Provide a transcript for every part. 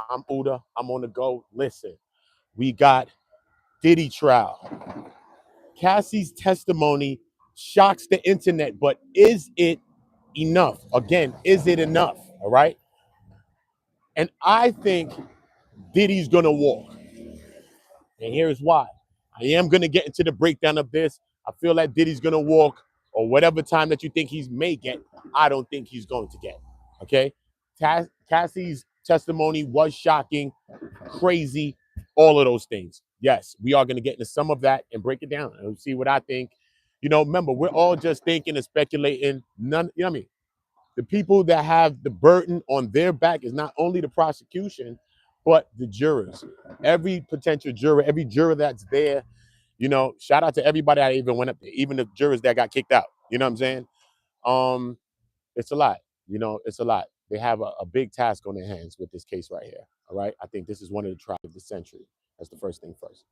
I'm Uda. I'm on the go. Listen, we got Diddy trial. Cassie's testimony shocks the internet, but is it enough? Again, is it enough? All right. And I think Diddy's gonna walk. And here's why. I am gonna get into the breakdown of this. I feel like Diddy's gonna walk, or whatever time that you think he may get, I don't think he's going to get. Okay. Cassie's testimony was shocking, crazy, all of those things. Yes, we are going to get into some of that and break it down and see what I think. You know, remember, we're all just thinking and speculating. None, you know what I mean? The people that have the burden on their back is not only the prosecution, but the jurors. Every potential juror, every juror that's there, you know, shout out to everybody that even went up there, even the jurors that got kicked out. You know what I'm saying? It's a lot. You know, it's a lot. They have a big task on their hands with this case right here. All right. I think this is one of the trials of the century. That's the first thing first.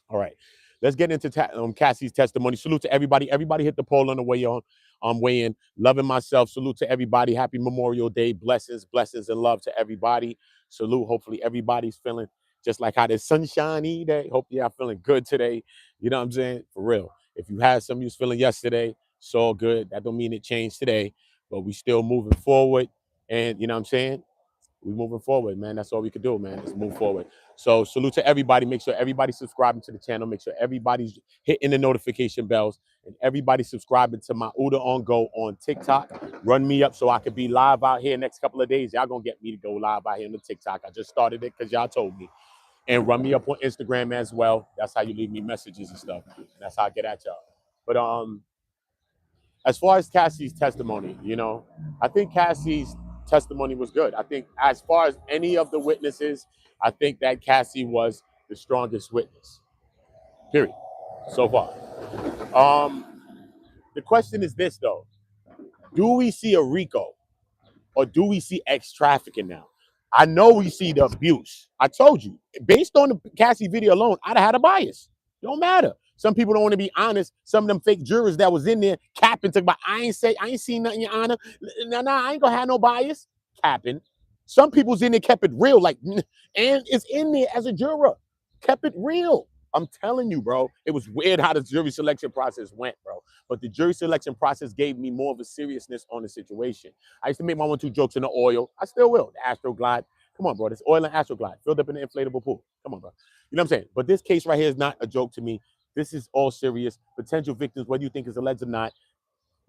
All right. Let's get into Cassie's testimony. Salute to everybody. Everybody hit the poll on the way on. Weigh in. Loving myself. Salute to everybody. Happy Memorial Day. Blessings, blessings, and love to everybody. Salute. Hopefully everybody's feeling just like how this sunshiny day. Hope y'all feeling good today. You know what I'm saying? For real. If you had some you was feeling yesterday, it's all good. That don't mean it changed today, but we still moving forward. And you know what I'm saying? We moving forward, man. That's all we could do, man. Let's move forward. So salute to everybody. Make sure everybody's subscribing to the channel. Make sure everybody's hitting the notification bells and everybody subscribing to my OOTAONGO on TikTok. Run me up so I could be live out here next couple of days. Y'all gonna get me to go live out here on the TikTok. I just started it because y'all told me. And run me up on Instagram as well. That's how you leave me messages and stuff. And that's how I get at y'all. But as far as Cassie's testimony, you know, I think Cassie's testimony was good. I think as far as any of the witnesses, I think that Cassie was the strongest witness, period, so far. The question is this, though. Do we see a RICO or do we see ex-trafficking now? I know we see the abuse. I told you, based on the Cassie video alone, I'd have had a bias. Don't matter. Some people don't want to be honest. Some of them fake jurors that was in there capping, talking about, I ain't seen nothing, Your Honor. Nah, I ain't gonna have no bias. Capping. Some people's in there kept it real, like, and it's in there as a juror. Kept it real. I'm telling you, bro. It was weird how the jury selection process went, bro. But the jury selection process gave me more of a seriousness on the situation. I used to make my 1-2 jokes in the oil. I still will. The Astroglide. Come on, bro. This oil and Astroglide filled up in an inflatable pool. Come on, bro. You know what I'm saying? But this case right here is not a joke to me. This is all serious. Potential victims, whether you think it's alleged or not,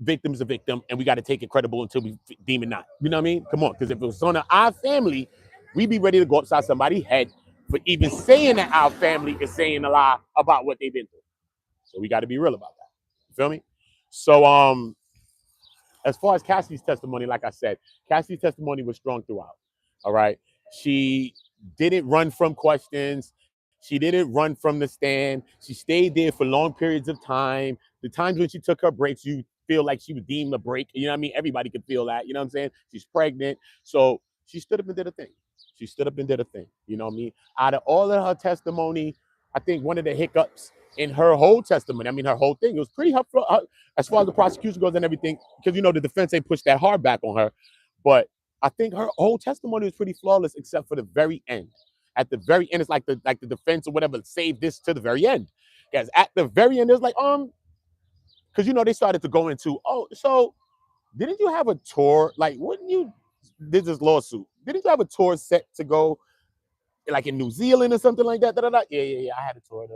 victim is a victim, and we got to take it credible until we deem it not. You know what I mean? Come on, because if it was on our family, we'd be ready to go upside somebody's head for even saying that our family is saying a lie about what they've been through. So we got to be real about that. You feel me? So as far as Cassie's testimony, like I said, Cassie's testimony was strong throughout. All right. She didn't run from questions. She didn't run from the stand. She stayed there for long periods of time. The times when she took her breaks, you feel like she was deemed a break. You know what I mean? Everybody could feel that. You know what I'm saying? She's pregnant. So she stood up and did a thing. She stood up and did a thing. You know what I mean? Out of all of her testimony, I think one of the hiccups in her whole testimony, I mean, her whole thing, it was pretty helpful as far as the prosecution goes and everything, because, you know, the defense ain't pushed that hard back on her. But I think her whole testimony was pretty flawless, except for the very end. At the very end, it's like the defense or whatever saved this to the very end. Because at the very end, it was like, because, you know, they started to go into, oh, so didn't you have a tour? Like, wouldn't you did this lawsuit? Didn't you have a tour set to go like in New Zealand or something like that? Yeah, I had a tour.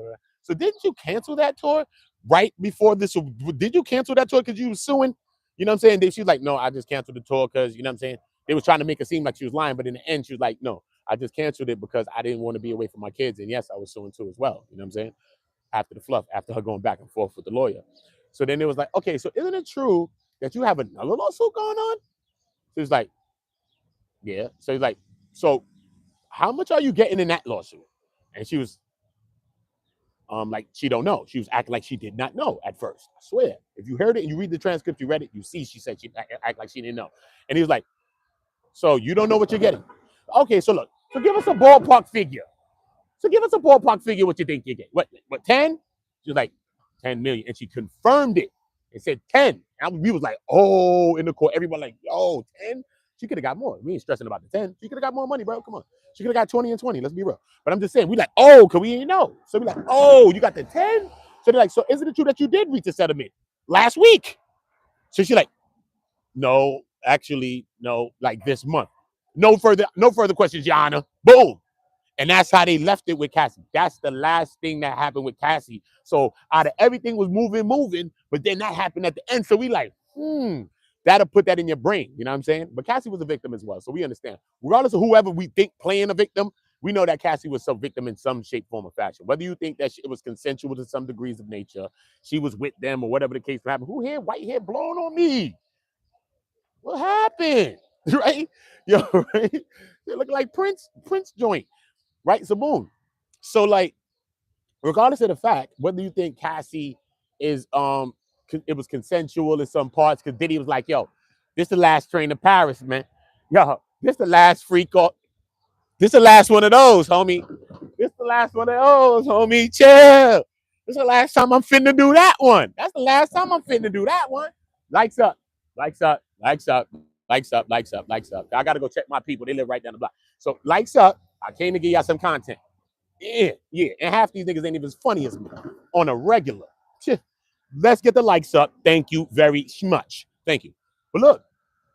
So didn't you cancel that tour right before this? Did you cancel that tour because you were suing? You know what I'm saying? She was like, no, I just canceled the tour because, you know what I'm saying? They was trying to make it seem like she was lying, but in the end, she was like, no, I just canceled it because I didn't want to be away from my kids. And yes, I was suing too as well. You know what I'm saying? After the fluff, after her going back and forth with the lawyer. So then it was like, okay, so isn't it true that you have another lawsuit going on? So he's like, yeah. So he's like, so how much are you getting in that lawsuit? And she was like, she don't know. She was acting like she did not know at first. I swear. If you heard it and you read the transcript, you read it, you see she said she act like she didn't know. And he was like, so you don't know what you're getting? Okay, so look, so give us a ballpark figure. So give us a ballpark figure what you think you get. What 10? She was like, 10 million. And she confirmed it and said 10. And we was like, oh, in the court. Everybody like, yo, 10? She could have got more. We ain't stressing about the 10. She could have got more money, bro. Come on. She could have got 20 and 20. Let's be real. But I'm just saying, we like, oh, cause we ain't know. So we like, oh, you got the 10? So they're like, so isn't it true that you did reach a settlement last week? So she's like, no, actually, no, like this month. No further questions, Your Honor. Boom. And that's how they left it with Cassie. That's the last thing that happened with Cassie. So out of everything was moving, but then that happened at the end. So we like, that'll put that in your brain. You know what I'm saying? But Cassie was a victim as well. So we understand. Regardless of whoever we think playing a victim, we know that Cassie was some victim in some shape, form, or fashion. Whether you think that it was consensual to some degrees of nature, she was with them or whatever the case may happen. Who here, white hair blowing on me? What happened? Right? Yo, right? They look like Prince joint. Right? So boom. So like, regardless of the fact, whether you think Cassie is it was consensual in some parts, because Diddy was like, yo, this the last train to Paris, man. Yo, this the last freak off. This the last one of those, homie. This the last one of those, homie. Chill. This the last time I'm finna do that one. That's the last time I'm finna do that one. Likes up, likes up, likes up, likes up, likes up, likes up. I gotta go check my people. They live right down the block. So likes up. I came to give y'all some content. Yeah. And half these niggas ain't even as funny as me on a regular. Let's get the likes up. Thank you very much. Thank you. But look,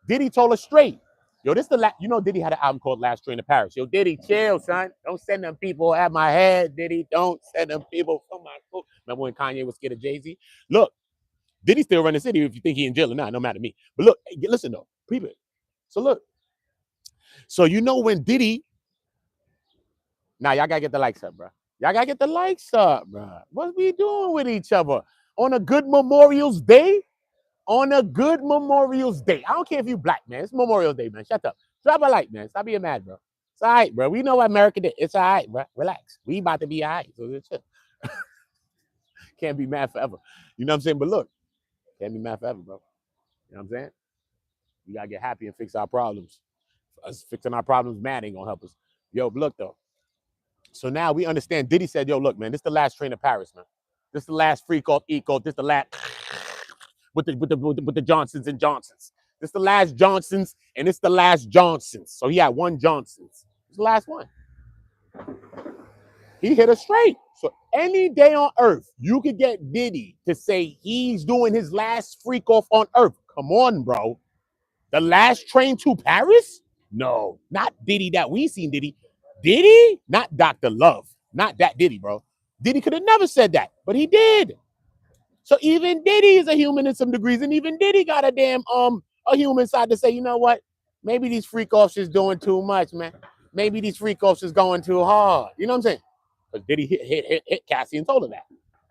Diddy told us straight. Yo, this the last, you know, Diddy had an album called Last Train to Paris. Yo, Diddy, chill, son. Don't send them people at my head, Diddy. Don't send them people from my foot. Remember when Kanye was scared of Jay-Z? Look, Diddy still run the city if you think he in jail or not, no matter me. But look, listen though, people. So look, so you know when Diddy, now y'all gotta get the likes up, bro. Y'all gotta get the likes up, bro. What we doing with each other on a good Memorial's Day? On a good Memorial's Day. I don't care if you black, man. It's Memorial Day, man. Shut up. Drop a like, man. Stop being mad, bro. It's all right, bro. We know what America did. It's all right, bro. Relax. We about to be all right. So it's can't be mad forever. You know what I'm saying? But look, can't be mad forever, bro. You know what I'm saying? We gotta get happy and fix our problems. Us fixing our problems, mad ain't gonna help us. Yo, but look though. So now we understand. Diddy said, yo, look, man, this is the last train to Paris, man. This is the last Freakoff, Eco. This is the last with the Johnsons and Johnsons. This is the last Johnsons, and it's the last Johnsons. So he had one Johnsons. It's the last one. He hit us straight. So any day on earth, you could get Diddy to say he's doing his last Freakoff on earth. Come on, bro. The last train to Paris? No, not Diddy that we seen Diddy. Diddy? Not Dr. Love. Not that Diddy, bro. Diddy could have never said that, but he did. So even Diddy is a human in some degrees, and even Diddy got a damn a human side to say, you know what? Maybe these freak-offs is doing too much, man. Maybe these freak-offs is going too hard. You know what I'm saying? Because Diddy hit Cassie and told her that.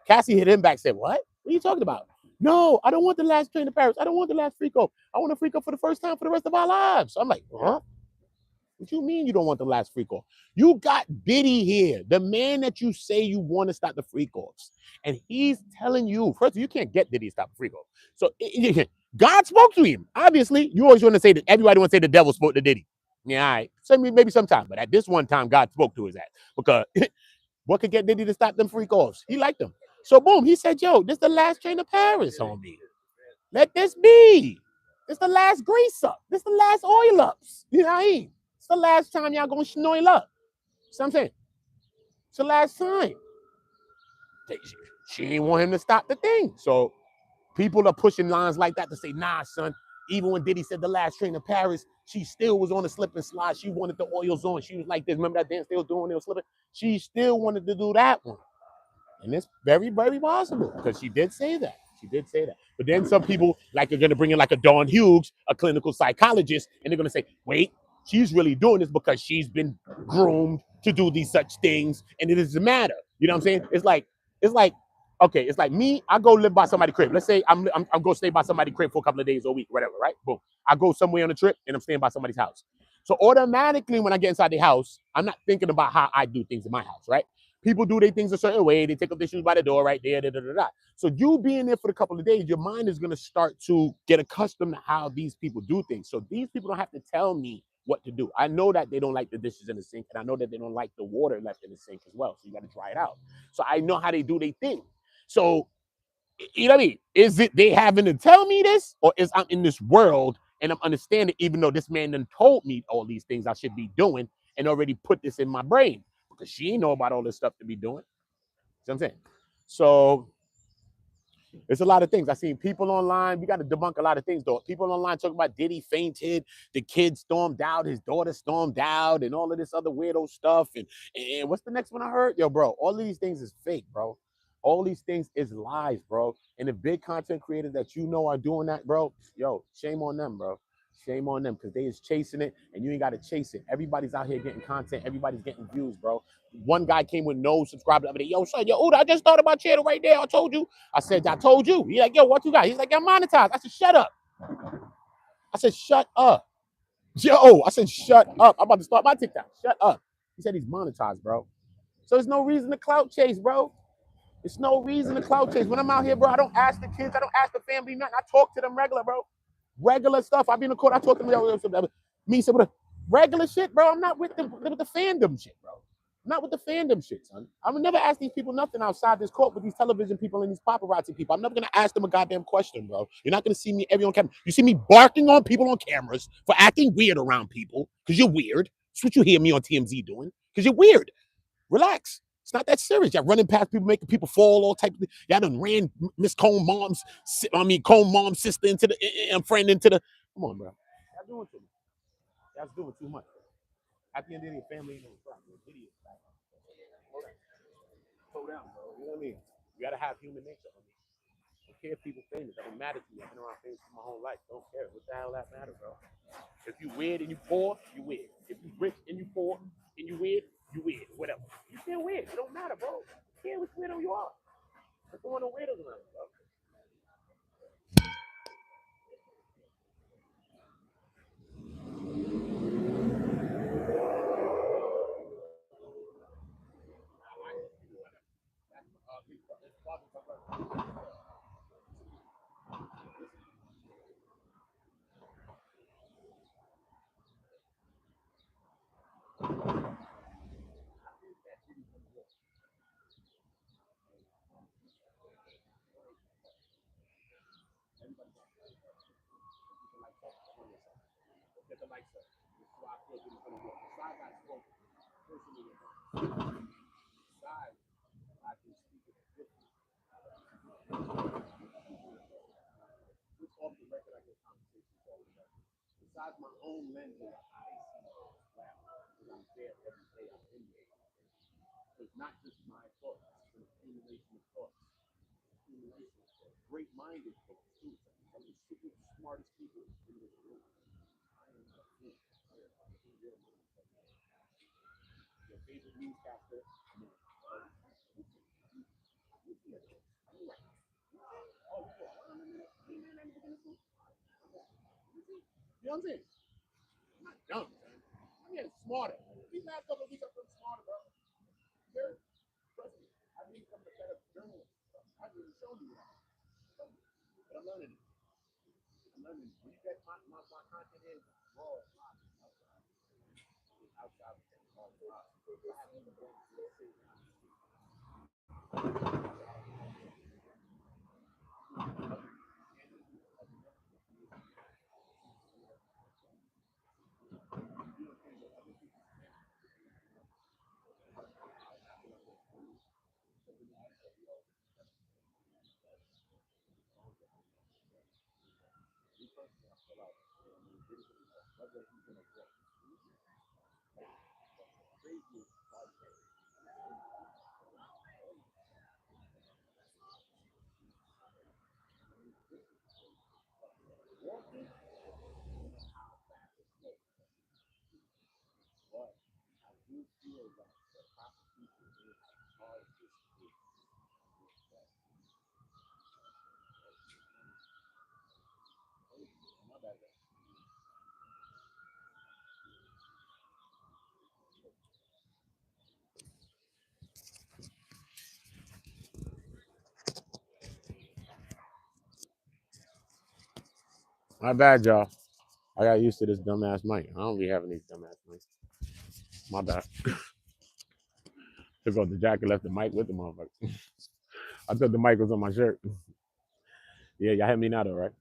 Cassie hit him back, said, what? What are you talking about? No, I don't want the last train to Paris. I don't want the last freak-off. I want a freak-off for the first time for the rest of our lives. So I'm like, huh? What you mean you don't want the last freak-off? You got Diddy here, the man that you say you want to stop the freak-offs. And he's telling you, first of all, you can't get Diddy to stop the freak-off. So God spoke to him. Obviously, you always want to say that everybody want to say the devil spoke to Diddy. Yeah, all right. So maybe sometime. But at this one time, God spoke to his ass. Because what could get Diddy to stop them freak-offs? He liked them. So boom, he said, yo, this is the last train to Paris, homie. Let this be. This the last grease up. This the last oil ups. You know what I mean? It's the last time y'all gonna schnoil up. See what I'm saying? It's the last time. She didn't want him to stop the thing. So people are pushing lines like that to say, nah, son, even when Diddy said the last train to Paris, she still was on the slip and slide. She wanted the oils on. She was like this. Remember that dance they were doing? They were slipping. She still wanted to do that one. And it's very, very possible because she did say that. She did say that. But then some people like are going to bring in like a Dawn Hughes, a clinical psychologist, and they're going to say, wait, she's really doing this because she's been groomed to do these such things, and it doesn't matter. You know what I'm saying? It's like, okay, it's like me, I go live by somebody's crib. Let's say I'm going to stay by somebody's crib for a couple of days or a week, whatever, right? Boom. I go somewhere on a trip, and I'm staying by somebody's house. So automatically when I get inside the house, I'm not thinking about how I do things in my house, right? People do their things a certain way. They take up their shoes by the door right there. So you being there for a couple of days, your mind is going to start to get accustomed to how these people do things. So these people don't have to tell me what to do. I know that they don't like the dishes in the sink, and I know that they don't like the water left in the sink as well. So you got to dry it out. So I know how they do their thing. So, you know what I mean? Is it they having to tell me this, or is I'm in this world And I'm understanding, even though this man done told me all these things I should be doing and already put this in my brain because she ain't know about all this stuff to be doing. See what I'm saying? So there's a lot of things. I seen people online. We got to debunk a lot of things, though. People online talking about Diddy fainted, the kid stormed out, his daughter stormed out, and all of this other weirdo stuff. And what's the next one I heard? Yo, bro, all of these things is fake, bro. All these things is lies, bro. And the big content creators that you know are doing that, bro, yo, shame on them, bro. Shame on them because they is chasing it and you ain't got to chase it. Everybody's out here getting content. Everybody's getting views, bro. One guy came with no subscribers the other day. Yo, son, yo, Uda, I just started my channel right there. I told you. I said, I told you. He's like, yo, what you got? He's like, I'm monetized. I said, shut up. I said, shut up. Yo, I said, shut up. I'm about to start my TikTok. Shut up. He said he's monetized, bro. So there's no reason to clout chase, bro. There's no reason to clout chase. When I'm out here, bro, I don't ask the kids. I don't ask the family nothing. I talk to them regular, bro. Regular stuff. I be in the court. I talk to them. Me, some of the regular shit, bro. I'm not with the fandom shit, bro. I'm not with the fandom shit, son. I would never ask these people nothing outside this court with these television people and these paparazzi people. I'm never gonna ask them a goddamn question, bro. You're not gonna see me every on camera. You see me barking on people on cameras for acting weird around people because you're weird. That's what you hear me on TMZ doing because you're weird. Relax. It's not that serious. Y'all running past people, making people fall, all type of things. Y'all done ran Miss Cone mom's, Cone mom's sister into the friend into the. Come on, bro. Y'all doing too much. Y'all doing too much. At the end of the day, family ain't no problem. Idiots. Slow down, bro. You know what I mean? You gotta have human nature. I mean, I don't care if people famous. That don't matter to me. I've been around famous for my whole life. Don't care. What the hell that matter, bro? If you weird and you poor, you weird. If you rich and you poor and you weird, whatever. You still weird. It don't matter, bro. You care which weirdo you are. I don't want no weirdos around, bro. Get the lights up. This is why I feel it's gonna work. Besides, I spoke personally about besides, I can speak it differently. Which off the record, I get conversations all the time. Besides my own lenses, I see wow, because I'm there every day. I'm in there. So it's not just my thoughts. It's an accumulation of thoughts. Accumulation of thoughts. Great-minded folks too. Some of the super smartest people in this room. I am not in. Your favorite newscaster? No. You know what I'm saying? I'm not dumb, man. I'm getting smarter. These last couple of weeks, I've been smarter, bro. Trust me. I've been becoming a better journalist. I didn't show you that. But I'm learning it. I'm learning it. When you get my content is raw, outside. My bad, y'all. I got used to this dumbass mic. I don't be having these dumbass mics. My bad. Took off the jacket, left the mic with the motherfucker. I thought the mic was on my shirt. Yeah, y'all hear me now though, right?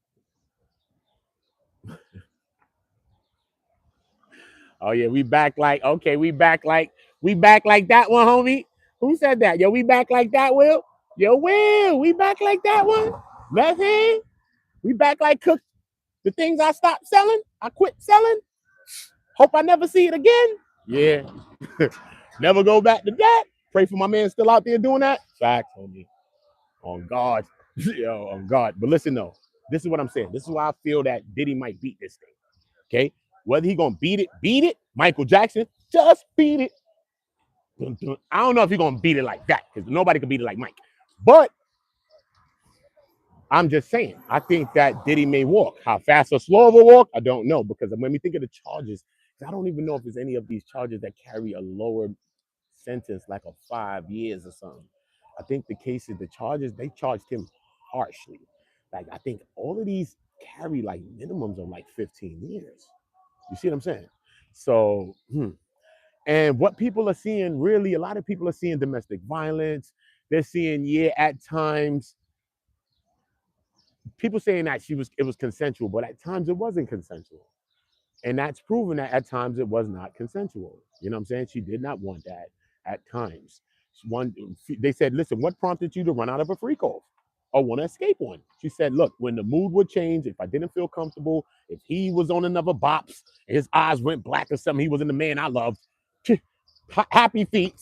Oh yeah, we back like okay, we back like that one, homie. Who said that? Yo, we back like that, Will. Yo, Will, we back like that one. Left hand, we back like cook. The things I stopped selling, I quit selling. Hope I never see it again. Yeah, never go back to that. Pray for my man still out there doing that. Facts, homie. On God, yo, on God. But listen though, this is what I'm saying. This is why I feel that Diddy might beat this thing. Okay, whether he gonna beat it. Michael Jackson, just beat it. I don't know if he's gonna beat it like that because nobody can beat it like Mike. But I'm just saying, I think that Diddy may walk. How fast or slow of a walk, I don't know. Because when we think of the charges, I don't even know if there's any of these charges that carry a lower sentence, like a 5 years or something. I think the cases, the charges, they charged him harshly. Like, I think all of these carry like minimums of like 15 years. You see what I'm saying? So, and what people are seeing, really, a lot of people are seeing domestic violence. They're seeing, yeah, at times, people saying that it was consensual, but at times it wasn't consensual. And that's proven that at times it was not consensual. You know what I'm saying? She did not want that at times. They said, listen, what prompted you to run out of a Freakoff or want to escape one? She said, look, when the mood would change, if I didn't feel comfortable, if he was on another bops, his eyes went black or something, he wasn't the man I loved. Happy feet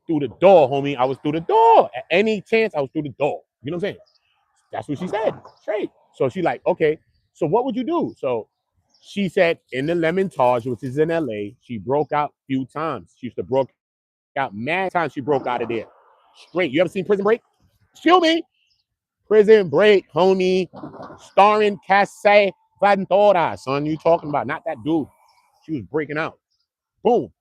through the door, homie. I was through the door. At any chance, I was through the door. You know what I'm saying? That's what she said, straight. So she like, okay, so what would you do? So she said in the Lemon Taj, which is in LA, she broke out a few times. She used to broke out mad times. She broke out of there straight. You ever seen Prison Break? Excuse me. Prison Break, homie, starring CASSIE Freakoff, son. You talking about? Not that dude. She was breaking out. Boom.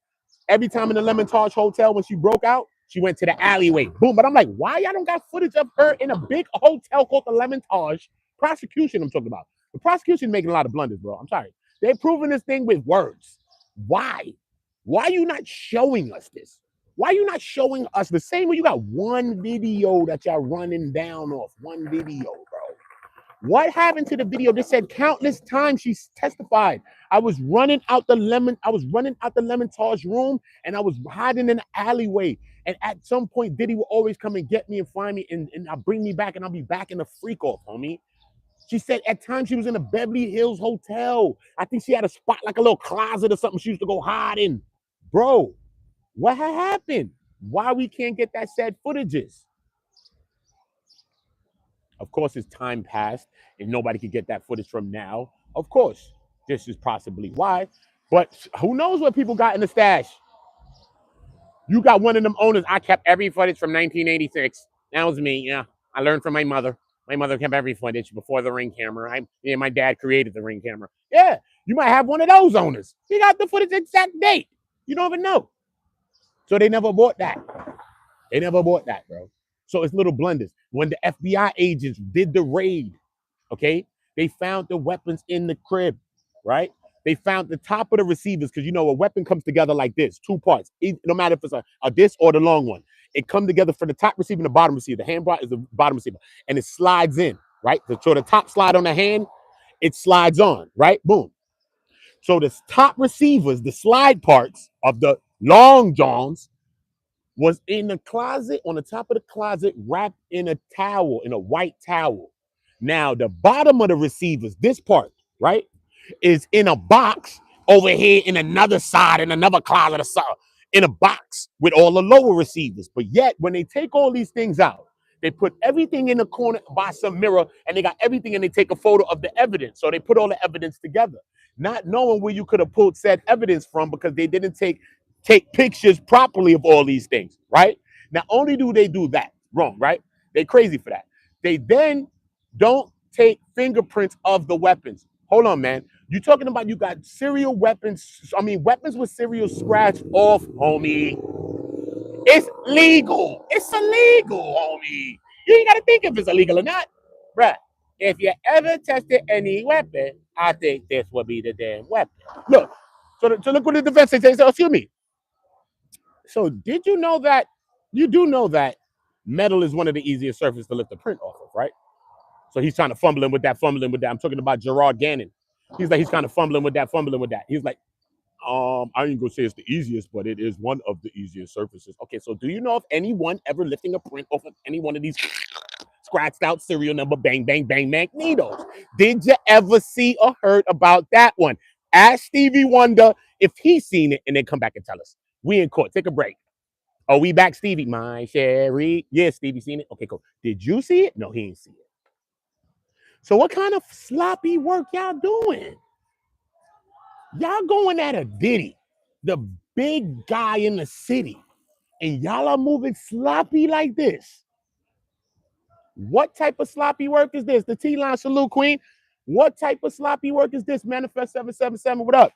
Every time in the Lemon Taj Hotel when she broke out, she went to the alleyway. Boom. But I'm like, why y'all don't got footage of her in a big hotel called the Lemon Taj? Prosecution, I'm talking about. The prosecution making a lot of blunders, bro. I'm sorry. They're proving this thing with words. Why? Why are you not showing us this? Why are you not showing us the same way you got one video that y'all running down off? One video, bro. What happened to the video? They said countless times she testified. I was running out the Lemon Taj room and I was hiding in the alleyway. And at some point, Diddy will always come and get me and find me and I'll bring me back and I'll be back in the Freakoff, homie. She said at times she was in a Beverly Hills hotel. I think she had a spot like a little closet or something she used to go hide in. Bro, what had happened? Why we can't get that said footages? Of course, as time passed and nobody could get that footage from now. Of course, this is possibly why. But who knows what people got in the stash? You got one of them owners. I kept every footage from 1986. That was me. Yeah, I learned from my mother. My mother kept every footage before the Ring camera. My dad created the Ring camera. Yeah, you might have one of those owners. He got the footage exact date. You don't even know. So they never bought that. They never bought that, bro. So it's little blunders. When the FBI agents did the raid, okay, they found the weapons in the crib, right? They found the top of the receivers because, you know, a weapon comes together like this, two parts, no matter if it's a disc or the long one. It comes together for the top receiver and the bottom receiver. The hand bar is the bottom receiver, and it slides in, right? So the top slide on the hand, it slides on, right? Boom. So the top receivers, the slide parts of the long johns, was in the closet, on the top of the closet, wrapped in a towel, in a white towel. Now, the bottom of the receivers, this part, right, is in a box over here in another side, in another closet, in a box with all the lower receivers. But yet, when they take all these things out, they put everything in the corner by some mirror, and they got everything, and they take a photo of the evidence. So they put all the evidence together, not knowing where you could have pulled said evidence from because they didn't take pictures properly of all these things, right? Not only do they do that wrong, right? They crazy for that. They then don't take fingerprints of the weapons. Hold on, man. You talking about you got serial weapons? I mean, weapons with serial scratch off, homie. It's legal. It's illegal, homie. You ain't got to think if it's illegal or not, bruh. If you ever tested any weapon, I think this would be the damn weapon. Look, so look what the defense says. So, excuse me. So did you know that, you do know that metal is one of the easiest surfaces to lift the print off of, right? So he's trying to fumbling with that. I'm talking about Gerard Gannon. He's kind of fumbling with that. He's like, I ain't gonna say it's the easiest, but it is one of the easiest surfaces. Okay, so do you know if anyone ever lifting a print off of any one of these scratched out serial number bang bang bang magnetos? Did you ever see or heard about that one? Ask Stevie Wonder if he's seen it, and then come back and tell us. We in court. Take a break. Are we back, Stevie? My Sherry. Yeah, Stevie seen it. Okay, cool. Did you see it? No, he ain't see it. So what kind of sloppy work y'all doing? Y'all going at a Diddy, the big guy in the city, and y'all are moving sloppy like this. What type of sloppy work is this? The T-line salute, Queen. What type of sloppy work is this? Manifest 777. What up?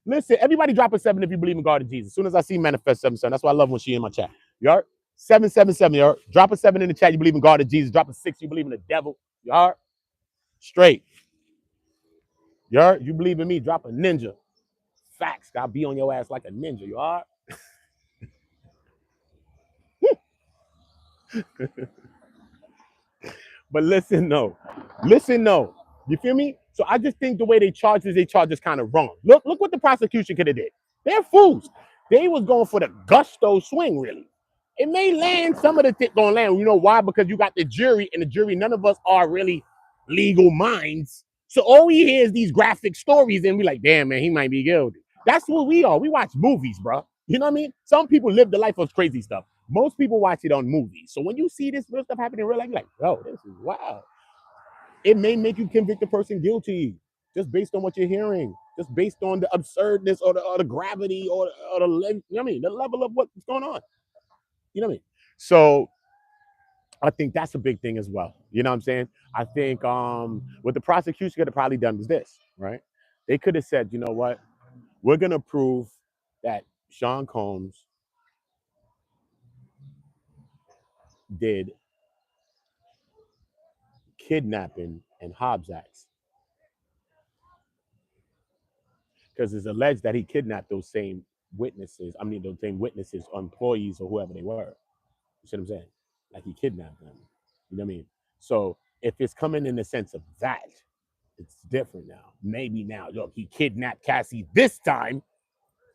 Listen, everybody drop a 7 if you believe in God and Jesus. As soon as I see Manifest 77, that's why I love when she in my chat. You heard? 777, you heard? Drop a 7 in the chat, you believe in God and Jesus. Drop a 6, you believe in the devil. You heard? Straight. You heard? You believe in me, drop a ninja. Facts. Gotta be on your ass like a ninja. You heard? But listen, no. Listen, no. You feel me? So I just think the way they charge is kind of wrong. Look what the prosecution could have did. They're fools. They was going for the gusto swing, really. It may land, some of the thing gonna land. You know why? Because you got the jury, and the jury, none of us are really legal minds. So all we hear is these graphic stories, and we like, damn, man, he might be guilty. That's what we are. We watch movies, bro. You know what I mean? Some people live the life of crazy stuff. Most people watch it on movies. So when you see this real stuff happening in real life, you're like, oh, this is wild. It may make you convict the person guilty just based on what you're hearing, just based on the absurdness or the gravity or the you know what I mean, the level of what's going on. You know what I mean? So I think that's a big thing as well. You know what I'm saying? I think what the prosecution could have probably done was this, right? They could have said, you know what? We're gonna prove that Sean Combs did kidnapping and Hobbs Acts. Because it's alleged that he kidnapped those same witnesses. I mean, those same witnesses, employees, or whoever they were. You see what I'm saying? Like he kidnapped them. You know what I mean? So if it's coming in the sense of that, it's different now. Maybe now, look, he kidnapped Cassie this time.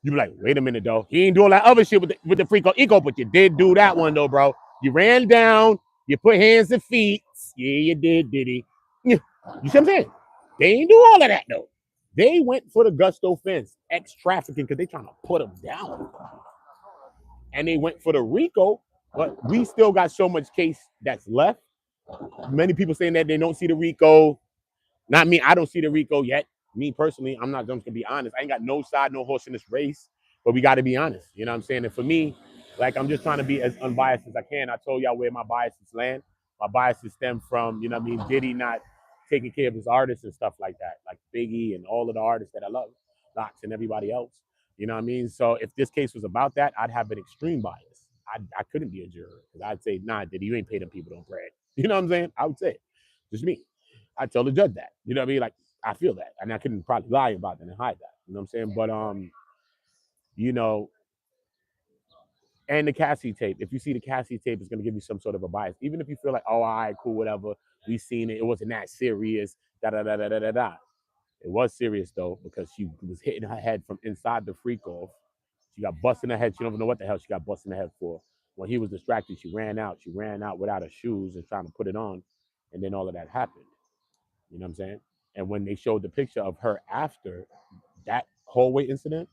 You be like, wait a minute, though. He ain't doing that other shit with the Freakoff ego, but you did do that one, though, bro. You ran down, you put hands and feet. Yeah, you did, Diddy. You see what I'm saying? They ain't do all of that, though. They went for the gusto fence, ex-trafficking, because they trying to put them down. And they went for the RICO, but we still got so much case that's left. Many people saying that they don't see the RICO. Not me. I don't see the RICO yet. Me personally, I'm not just gonna be honest. I ain't got no side, no horse in this race, but we got to be honest. You know what I'm saying? And for me, like I'm just trying to be as unbiased as I can. I told y'all where my biases land. My biases stem from, you know what I mean, Diddy not taking care of his artists and stuff like that, like Biggie and all of the artists that I love, Knox and everybody else. You know what I mean? So if this case was about that, I'd have an extreme bias. I couldn't be a juror because I'd say, nah, Diddy, you ain't pay them people no bread. You know what I'm saying? I would say it. Just me. I tell the judge that. You know what I mean? Like I feel that. And I couldn't probably lie about that and hide that. You know what I'm saying? But you know, and the Cassie tape. If you see the Cassie tape, it's gonna give you some sort of a bias. Even if you feel like, oh, all right, cool, whatever. We seen it. It wasn't that serious. Da da da da da da da. It was serious though, because she was hitting her head from inside the Freakoff. She got busted in her head. She don't even know what the hell she got busted in her head for. When he was distracted, she ran out. She ran out without her shoes and trying to put it on. And then all of that happened. You know what I'm saying? And when they showed the picture of her after that hallway incident,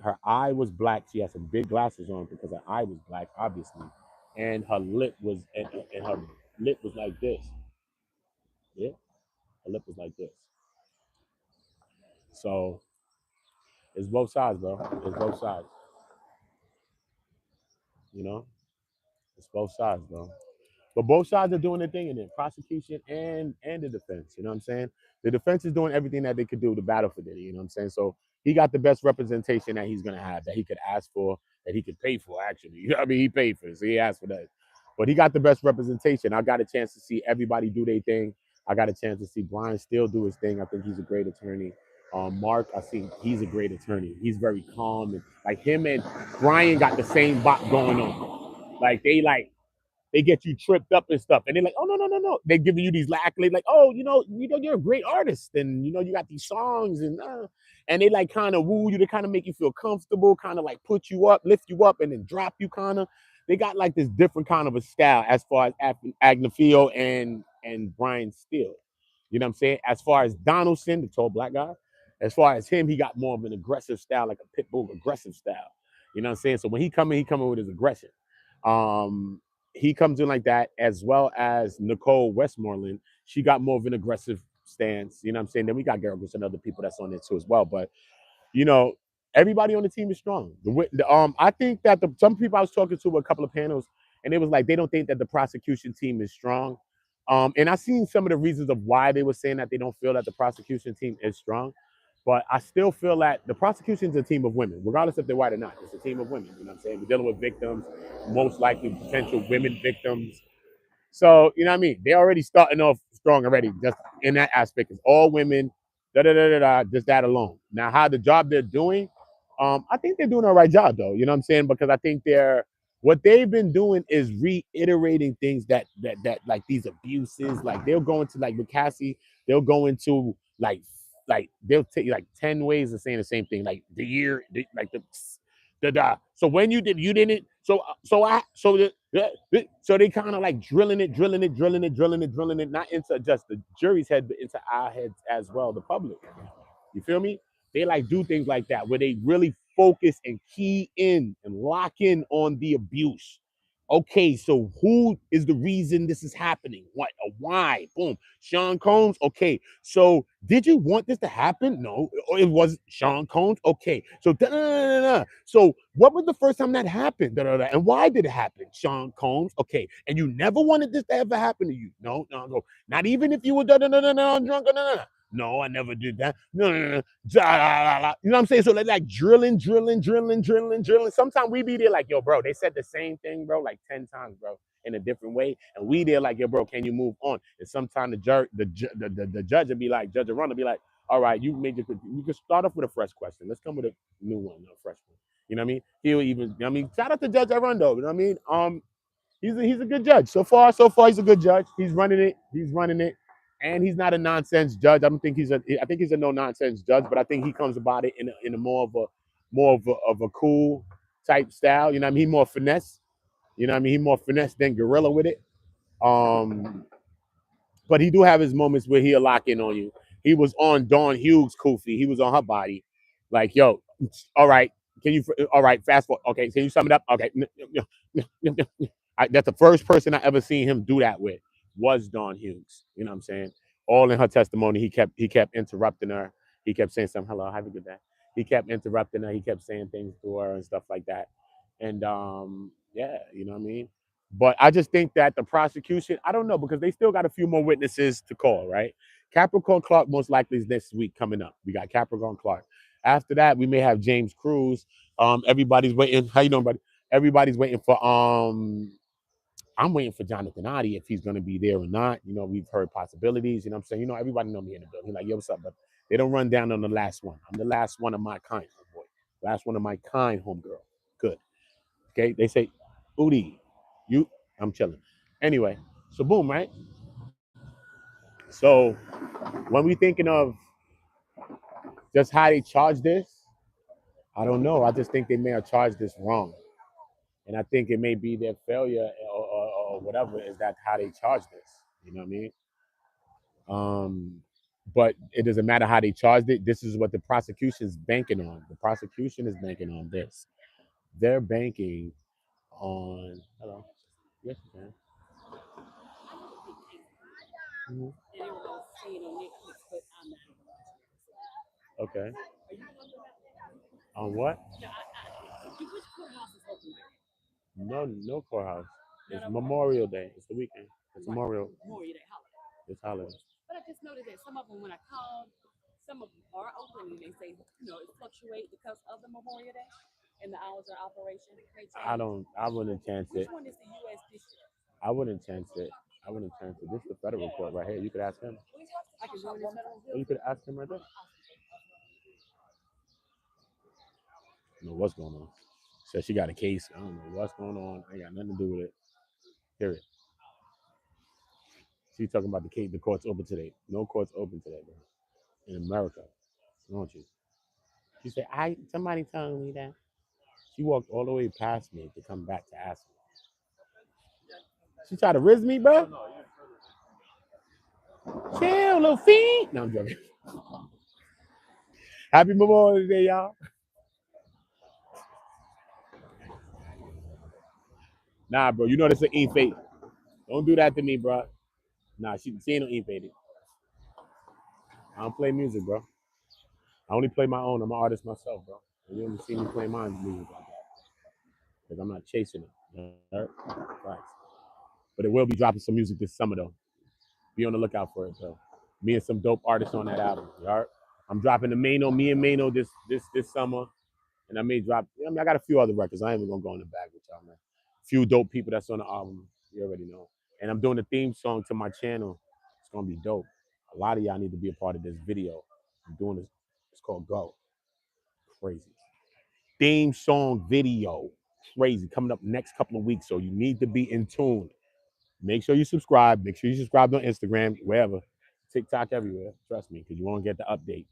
her eye was black. She had some big glasses on because her eye was black, obviously, and her lip was and her lip was like this. Yeah, her lip was like this. So it's both sides, bro. It's both sides. You know, it's both sides, bro. But both sides are doing their thing in it, prosecution and the defense. You know what I'm saying? The defense is doing everything that they could do to battle for Diddy. You know what I'm saying? So he got the best representation that he's gonna have, that he could ask for, that he could pay for. Actually, you know what I mean? He paid for it, so he asked for that. But he got the best representation. I got a chance to see everybody do their thing. I got a chance to see Brian still do his thing. I think he's a great attorney. Mark, I think he's a great attorney. He's very calm and like him and Brian got the same bot going on. Like they like they get you tripped up and stuff. And they're like, oh, no, no, no, no. They're giving you these accolades like, oh, you're a great artist. And, you got these songs and they like kind of woo you to kind of make you feel comfortable, kind of like put you up, lift you up, and then drop you kind of. They got like this different kind of a style as far as Agnafio and Brian Steele. You know what I'm saying? As far as Donaldson, the tall black guy, as far as him, he got more of an aggressive style, like a pit bull aggressive style. You know what I'm saying? So when he come in with his aggression. He comes in like that, as well as Nicole Westmoreland. She got more of an aggressive stance. You know what I'm saying? Then we got Garagos and other people that's on there too as well. But you know, everybody on the team is strong. I think that some people I was talking to a couple of panels, and it was like they don't think that the prosecution team is strong. And I seen some of the reasons of why they were saying that they don't feel that the prosecution team is strong. But I still feel that the prosecution is a team of women, regardless if they're white or not. It's a team of women. You know what I'm saying? We're dealing with victims, most likely potential women victims. So, you know what I mean? They're already starting off strong already, just in that aspect. It's all women, just that alone. Now, how the job they're doing, I think they're doing a right job, though. You know what I'm saying? Because I think what they've been doing is reiterating things that like these abuses, like they'll go into like with Cassie, they'll go into like they'll take like 10 ways of saying the same thing, like so when you didn't so they kind of like drilling it, not into just the jury's head, but into our heads as well, the public. You feel me? They like do things like that where they really focus and key in and lock in on the abuse. Okay, so who is the reason this is happening? What? Why? Boom. Sean Combs. Okay, so did you want this to happen? No, it was Sean Combs. Okay, so so what was the first time that happened? And why did it happen? Sean Combs. Okay, and you never wanted this to ever happen to you? No, no, no. Not even if you were drunk. No. No, I never did that. No. You know what I'm saying? So they're like drilling. Sometimes we be there like, yo, bro, they said the same thing, bro, like 10 times, bro, in a different way. And we there like, yo, bro, can you move on? And sometimes the judge will be like, Judge Arundel will be like, all right, you can start off with a fresh question. Let's come with a new one, a fresh one. You know what I mean? He'll even, shout out to Judge Arundel. You know what I mean? He's a good judge. So far, he's a good judge. He's running it. And he's not a nonsense judge. I think he's a no nonsense judge, but I think he comes about it in a more of a cool type style. You know what I mean? He more finesse. You know what I mean? He more finesse than gorilla with it. But he do have his moments where he'll lock in on you. He was on Dawn Hughes' Kofi. He was on her body. Like, yo, all right, all right, fast forward. Okay, can you sum it up? Okay. That's the first person I ever seen him do that with was Dawn Hughes. You know what I'm saying? All in her testimony, he kept interrupting her. He kept saying something, hello, have a good day. He kept interrupting her. He kept saying things to her and stuff like that. And yeah, you know what I mean? But I just think that the prosecution, I don't know, because they still got a few more witnesses to call, right? Capricorn Clark most likely is this week coming up. We got Capricorn Clark. After that, we may have James Cruz. Everybody's waiting. How you doing, buddy? Everybody's waiting for I'm waiting for Jonathan Adi if he's gonna be there or not. You know, we've heard possibilities. You know what I'm saying? You know, everybody know me in the building. Like, yo, what's up? But they don't run down on the last one. I'm the last one of my kind, homeboy. Last one of my kind, homegirl. Good. Okay. They say, Udi, I'm chilling. Anyway, so boom, right? So when we thinking of just how they charge this, I don't know. I just think they may have charged this wrong. And I think it may be their failure or whatever is that how they charge this. You know what I mean? But it doesn't matter how they charged it. This is what the prosecution is banking on. The prosecution is banking on this. They're banking on. Hello. Yes, you can. Mhm. Okay. On what? No courthouse. It's Memorial Day. It's the weekend. It's Memorial. It's holiday. I wouldn't chance it. I wouldn't chance it. I wouldn't chance it. This is the federal court right here. You could ask him. Or you could ask him right there. I don't know what's going on. Says she got a case. I don't know what's going on. I ain't got nothing to do with it. Period. She's talking about the courts open today. No courts open today, bro. In America, don't you? She said, somebody told me that. She walked all the way past me to come back to ask me. She tried to riz me, bro. Chill, little fiend. No, I'm joking. Happy Memorial Day, y'all. Nah, bro, you know this is an fade. Don't do that to me, bro. Nah, she ain't no faded. I don't play music, bro. I only play my own. I'm an artist myself, bro. You only see me play my music like that. Because I'm not chasing it. Right? But it will be dropping some music this summer, though. Be on the lookout for it, though. Me and some dope artists on that album. You heard? I'm dropping the me and Mano this summer. And I may drop, I mean, I got a few other records. I ain't even gonna go in the bag with y'all, man. A few dope people that's on the album. You already know. And I'm doing the theme song to my channel. It's gonna be dope. A lot of y'all need to be a part of this video. I'm doing this. It's called Go. Crazy. Theme song video. Crazy. Coming up next couple of weeks. So you need to be in tune. Make sure you subscribe. Make sure you subscribe on Instagram, wherever. TikTok, everywhere. Trust me, because you won't get the update.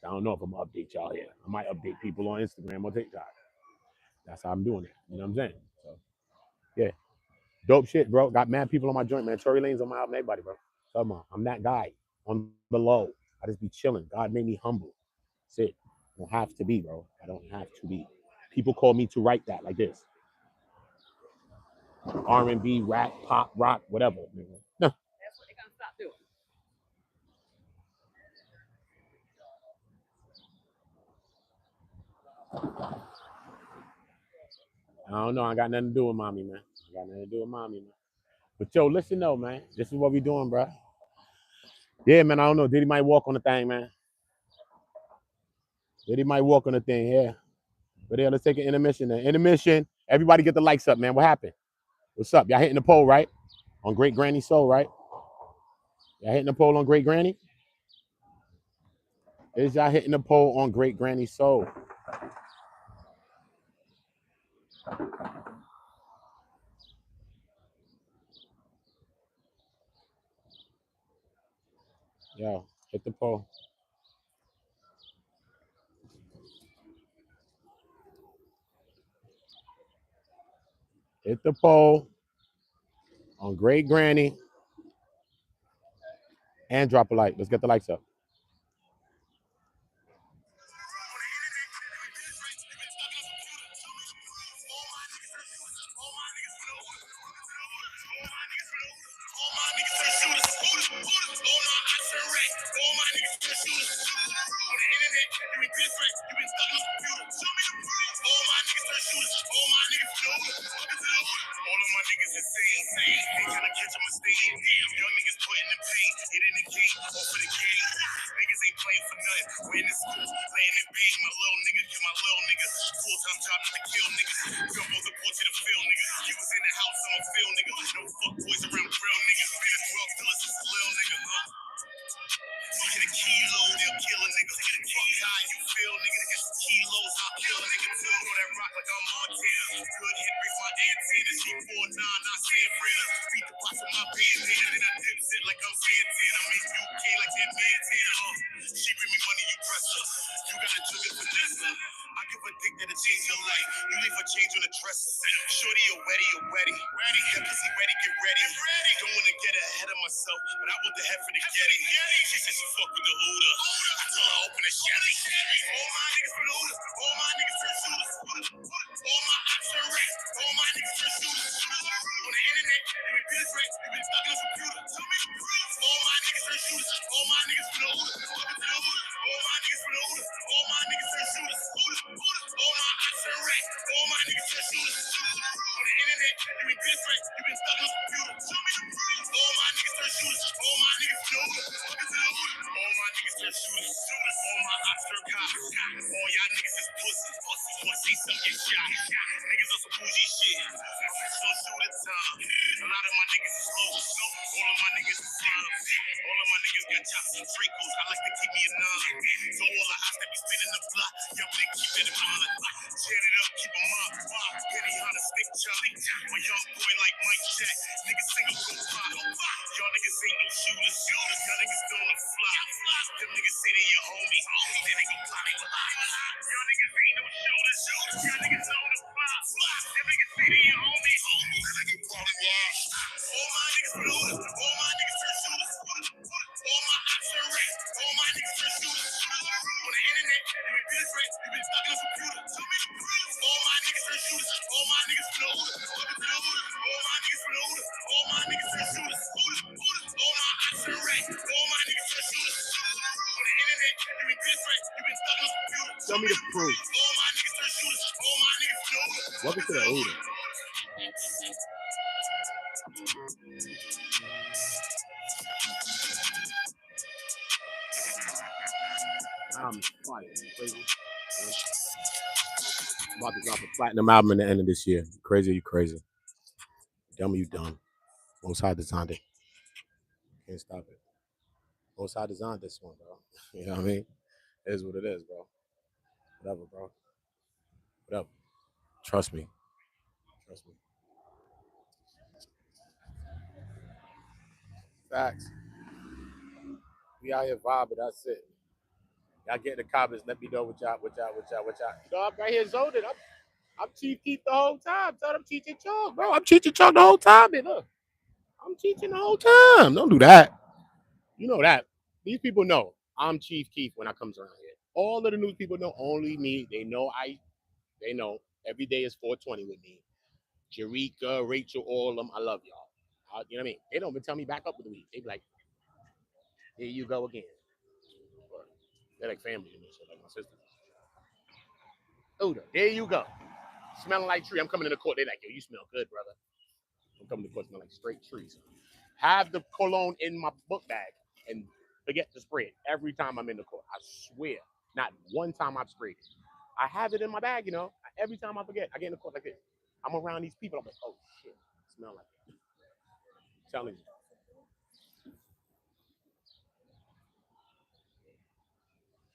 I don't know if I'm gonna update y'all here. I might update people on Instagram or TikTok. That's how I'm doing it. You know what I'm saying? So, yeah. Dope shit, bro. Got mad people on my joint, man. Tory Lane's on my album, everybody, bro. Come on. I'm that guy on the low. I just be chilling. God made me humble. That's it. I don't have to be, bro. I don't have to be. People call me to write that like this. R&B, rap, pop, rock, whatever. No. That's what they're gonna stop doing. I don't know. I got nothing to do with mommy, man. I got nothing to do with mommy, man. But yo, listen though, man. This is what we doing, bro. Yeah, man. I don't know. Diddy might walk on the thing, man. Diddy might walk on the thing, yeah. But yeah, let's take an intermission then. Intermission. Everybody get the likes up, man. What happened? What's up? Y'all hitting the poll, right? On Great Granny Soul, right? Y'all hitting the poll on Great Granny? Is y'all hitting the poll on Great Granny Soul? Yo, hit the poll. Hit the poll on Great Granny and drop a like. Let's get the likes up. crew. Welcome to the OOTAONGO. I'm fire. Crazy. I'm about to drop a platinum album at the end of this year. Crazy, you crazy. Dumb, you dumb. Most High designed it. Can't stop it. Most High designed this one, bro. You know what I mean? It is what it is, bro. Whatever, bro. Whatever. Trust me. Trust me. Facts. We out here vibing. That's it. Y'all get in the comments. Let me know what y'all. You know, I'm right here zoning. I'm Chief Keith the whole time. Tell them teaching Chalk, bro. I'm teaching Chalk the whole time. And look, I'm teaching the whole time. Don't do that. You know that. These people know I'm Chief Keith when I comes around here. All of the news people know only me. They know They know every day is 420 with me. Jerika, Rachel, all of them. I love y'all. You know what I mean? They don't even tell me back up with me. They be like, here you go again. They're like family to me, so like my sisters. Ooh, there you go. Smelling like tree. I'm coming to the court. They like, yo, you smell good, brother. I'm coming to the court smelling like straight trees. Have the cologne in my book bag and forget to spray it every time I'm in the court. I swear, not one time I've sprayed it. I have it in my bag, you know. Every time I forget, I get in the court like this. I'm around these people. I'm like, oh shit, smell like it. I'm telling you.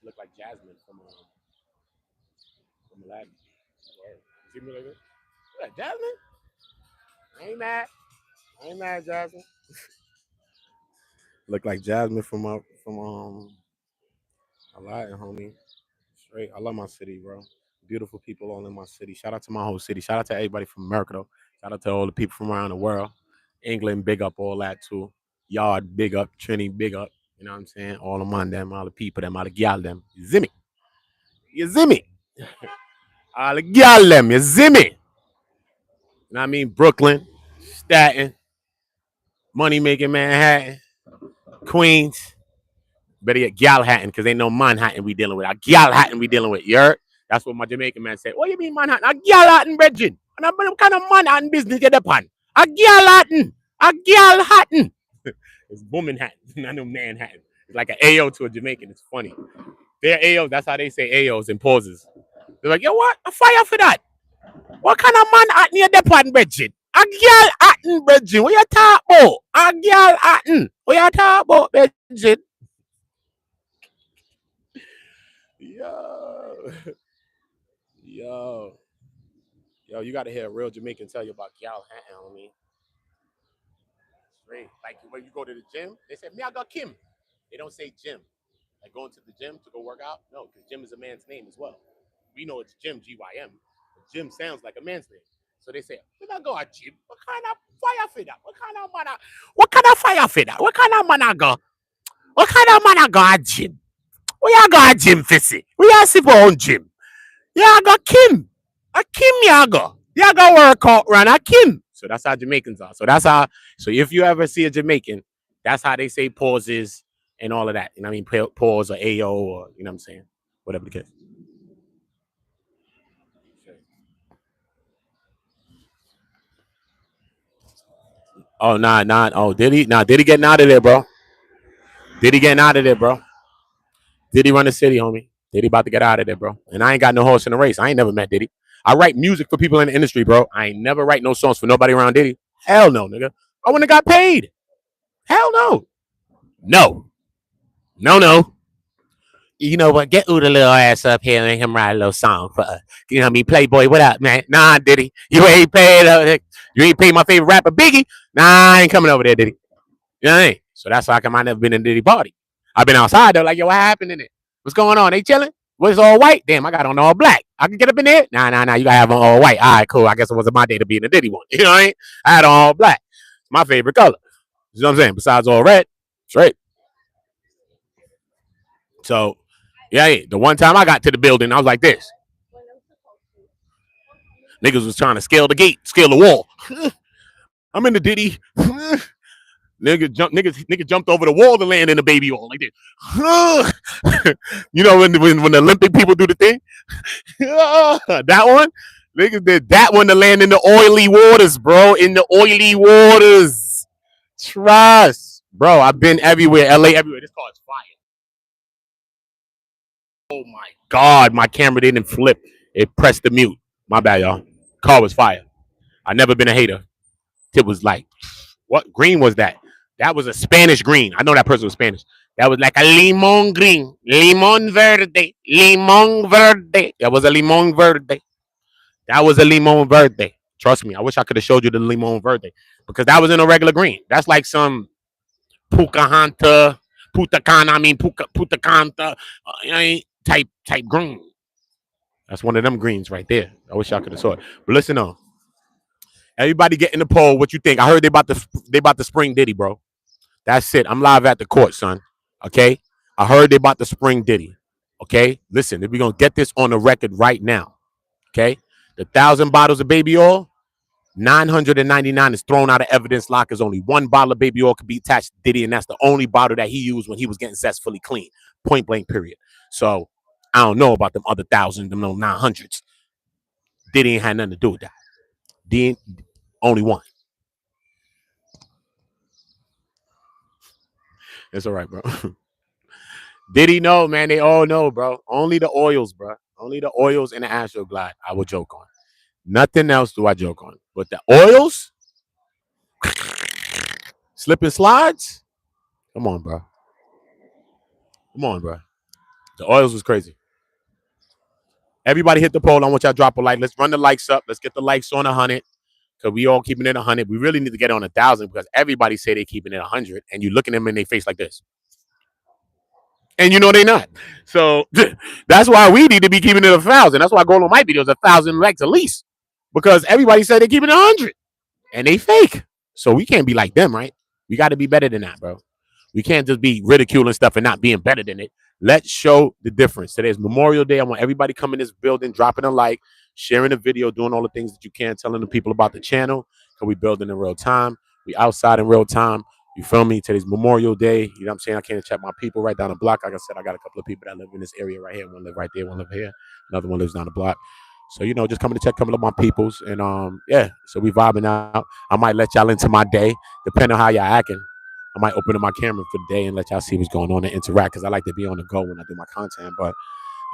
Look like Jasmine from Aladdin. You see me like this? Look, Jasmine? I ain't mad, Jasmine. Look like Jasmine from Aladdin, homie. Straight. I love my city, bro. Beautiful people all in my city. Shout out to my whole city. Shout out to everybody from America, though. Shout out to all the people from around the world. England, big up all that, too. Yard, big up. Trini, big up. You know what I'm saying? All the man, them, all the people, them, all the gal, them. You see me? You see me? All the gal, them. You see me? You know what I mean? Brooklyn, Staten, money making Manhattan, Queens. Better get Galhattan because ain't no Manhattan we dealing with. A Galhattan we dealing with. You heard? That's what my Jamaican man said. What do you mean Manhattan? A Galhattan, Bridget. And I'm kind of Manhattan business get upon. A Galhattan. A Galhattan. It's woman hattan, not no Manhattan. It's like an AO to a Jamaican. It's funny. They're AOs. That's how they say AOs and pauses. They're like, yo, what? A fire for that. What kind of Manhattan you upon, Bridget? A Galhattan, Bridget. What you talk about? A Galhattan. What you talk about, Bridget? Yo, you gotta hear a real Jamaican tell you about Galhattan, homie. Straight. Like when you go to the gym, they say, me, I got Kim. They don't say Jim. Like going to the gym to go work out? No, because Jim is a man's name as well. We know it's Jim, G-Y-M. But Jim sounds like a man's name. So they say, we not go at Jim. What kind of fire for that? What kind of man? What kind of fire for that? What kind of man I go? What kind of man I go at Jim? We are go at Jim, Fissy. We are sit on Jim. Yeah, got Kim. A Kim Yago. Yago work out run a Kim. So that's how Jamaicans are. So that's how. So if you ever see a Jamaican, that's how they say pauses and all of that. You know what I mean? Pause or AO or you know what I'm saying? Whatever the case. Oh nah. Oh, Diddy getting out of there, bro. Diddy getting out of there, bro. Diddy run the city, homie. Diddy about to get out of there, bro. And I ain't got no horse in the race. I ain't never met Diddy. I write music for people in the industry, bro. I ain't never write no songs for nobody around Diddy. Hell no, nigga. I wouldn't have got paid. Hell no. No. You know what? Get Uda little ass up here and make him write a little song for us. You know what I mean? Playboy, what up, man? Nah, Diddy. You ain't paid. You ain't paid my favorite rapper, Biggie. Nah, I ain't coming over there, Diddy. You know what I mean? So that's why I never been in a Diddy party. I've been outside, though. Like, yo, what happened in it? What's going on? They chilling? What's all white? Damn, I got on all black. I can get up in there? Nah. You got to have on all white. All right, cool. I guess it wasn't my day to be in the Diddy one. You know what I mean? I had on all black. It's my favorite color. You know what I'm saying? Besides all red, straight. So, yeah, the one time I got to the building, I was like this. Niggas was trying to scale the gate, scale the wall. I'm in the Diddy. Nigga jumped over the wall to land in the baby oil like that. You know when the Olympic people do the thing? That one? Niggas did that one to land in the oily waters, bro. In the oily waters. Trust. Bro, I've been everywhere. LA, everywhere. This car is fire. Oh my God. My camera didn't flip. It pressed the mute. My bad, y'all. Car was fire. I never been a hater. It was like, what green was that? That was a Spanish green. I know that person was Spanish. That was like a limon green. Limon verde. Limon verde. That was a limon verde. That was a limon verde. Trust me. I wish I could have showed you the limon verde because that was in a regular green. That's like some Pocahontas, Putacanta type green. That's one of them greens right there. I wish I could have saw it. But listen on. Everybody get in the poll. What you think? I heard they about to spring Diddy, bro. That's it. I'm live at the court, son. Okay? I heard they about to spring Diddy. Okay? Listen, if we're gonna get this on the record right now. Okay? The 1,000 bottles of baby oil, 999 is thrown out of evidence lockers. Only one bottle of baby oil could be attached to Diddy, and that's the only bottle that he used when he was getting zestfully clean. Point blank, period. So I don't know about them other 1,000, them 900s. Diddy ain't had nothing to do with that. Diddy only one. It's all right, bro. Diddy know, man. They all know, bro. Only the oils, bro. Only the oils and the Astroglide I will joke on. Nothing else do I joke on. But the oils, slip and slides. Come on, bro. Come on, bro. The oils was crazy. Everybody hit the poll. I want y'all to drop a like. Let's run the likes up. Let's get the likes on 100. Because we all keeping it 100. We really need to get on 1,000 because everybody say they keeping it 100. And you looking them in their face like this. And you know they not. So that's why we need to be keeping it 1,000. That's why I go on my videos 1,000 likes at least. Because everybody said they keeping it 100. And they fake. So we can't be like them, right? We got to be better than that, bro. We can't just be ridiculing stuff and not being better than it. Let's show the difference. Today's Memorial Day. I want everybody coming in this building, dropping a like, sharing the video, doing all the things that you can, telling the people about the channel. Because we building in real time. We outside in real time. You feel me? Today's Memorial Day. You know what I'm saying? I can't check my people right down the block. Like I said, I got a couple of people that live in this area right here. One live right there, one live here. Another one lives down the block. So, you know, just coming to check some of my peoples. And, yeah, so we vibing out. I might let y'all into my day, depending on how y'all acting. I might open up my camera for the day and let y'all see what's going on and interact because I like to be on the go when I do my content. But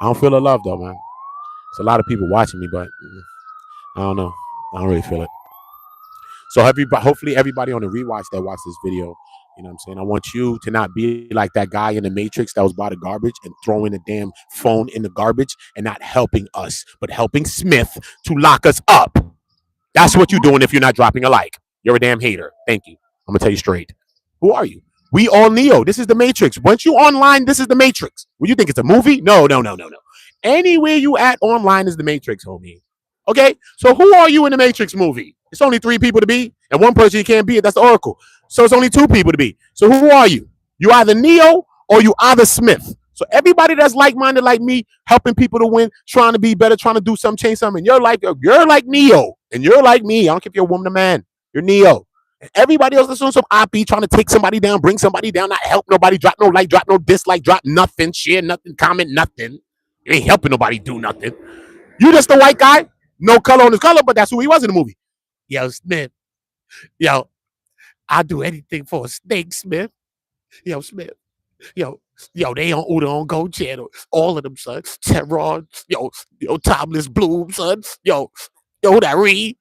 I don't feel the love, though, man. It's a lot of people watching me, but I don't know. I don't really feel it. So hopefully everybody on the rewatch that watched this video, you know what I'm saying? I want you to not be like that guy in the Matrix that was by the garbage and throwing the damn phone in the garbage and not helping us, but helping Smith to lock us up. That's what you're doing if you're not dropping a like. You're a damn hater. Thank you. I'm going to tell you straight. Who are you? We all Neo. This is the Matrix. Once you online, this is the Matrix. What, you think it's a movie? No. Anywhere you at online is the Matrix, homie. Okay? So who are you in the Matrix movie? It's only 3 people to be, and one person you can't be it. That's the Oracle. So it's only 2 people to be. So who are you? You either Neo or you either Smith. So everybody that's like-minded like me, helping people to win, trying to be better, trying to do something, change something in your life, you're like Neo, and you're like me. I don't care if you're a woman or man. You're Neo. And everybody else that's doing some IP, trying to take somebody down, bring somebody down, not help nobody, drop no like, drop no dislike, drop nothing, share nothing, comment nothing. You ain't helping nobody do nothing. You just the white guy, no color on his color, but that's who he was in the movie. Yo, Smith. Yo, I'll do anything for a snake, Smith. Yo, Smith. Yo, they on OOTAONGO channel. All of them, son. Teron, yo, Timeless Bloom, son. Yo, that Reed,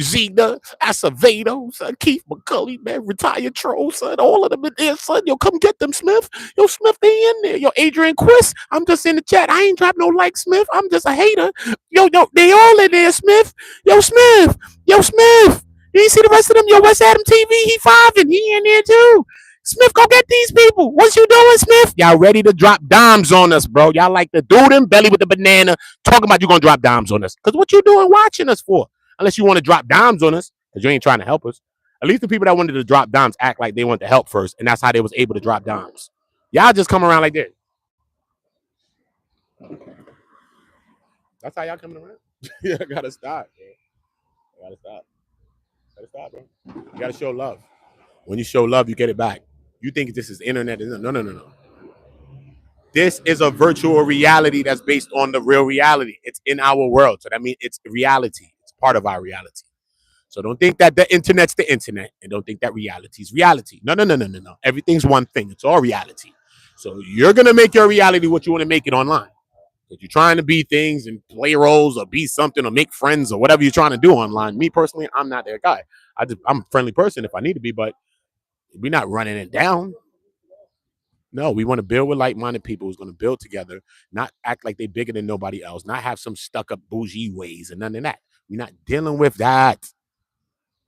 Zena, Acevedo, son, Keith McCulley, man, retired troll, son, all of them in there, son. Yo, come get them, Smith. Yo, Smith, they in there. Yo, Adrian Quist, I'm just in the chat. I ain't dropping no like, Smith. I'm just a hater. Yo, they all in there, Smith. Yo, Smith. You ain't see the rest of them? Yo, West Adam TV, he 5 and he in there too. Smith, go get these people. What you doing, Smith? Y'all ready to drop dimes on us, bro? Y'all like the dude in belly with the banana talking about you gonna drop dimes on us. Because what you doing watching us for? Unless you want to drop dimes on us, because you ain't trying to help us. At least the people that wanted to drop dimes act like they wanted to help first, and that's how they was able to drop dimes. Y'all just come around like this. That's how y'all coming around. Yeah, gotta stop, bro. Gotta stop, bro. You gotta show love. When you show love, you get it back. You think this is internet? No. This is a virtual reality that's based on the real reality. It's in our world. So that means it's reality. It's part of our reality. So don't think that the internet's the internet, and don't think that reality is reality. No. Everything's one thing. It's all reality. So you're gonna make your reality what you want to make it online. If you're trying to be things and play roles or be something or make friends or whatever you're trying to do online, me personally, I'm not that guy. I'm a friendly person if I need to be, but we're not running it down. No, we want to build with like-minded people who's going to build together, not act like they're bigger than nobody else, not have some stuck-up bougie ways and none of that. We're not dealing with that.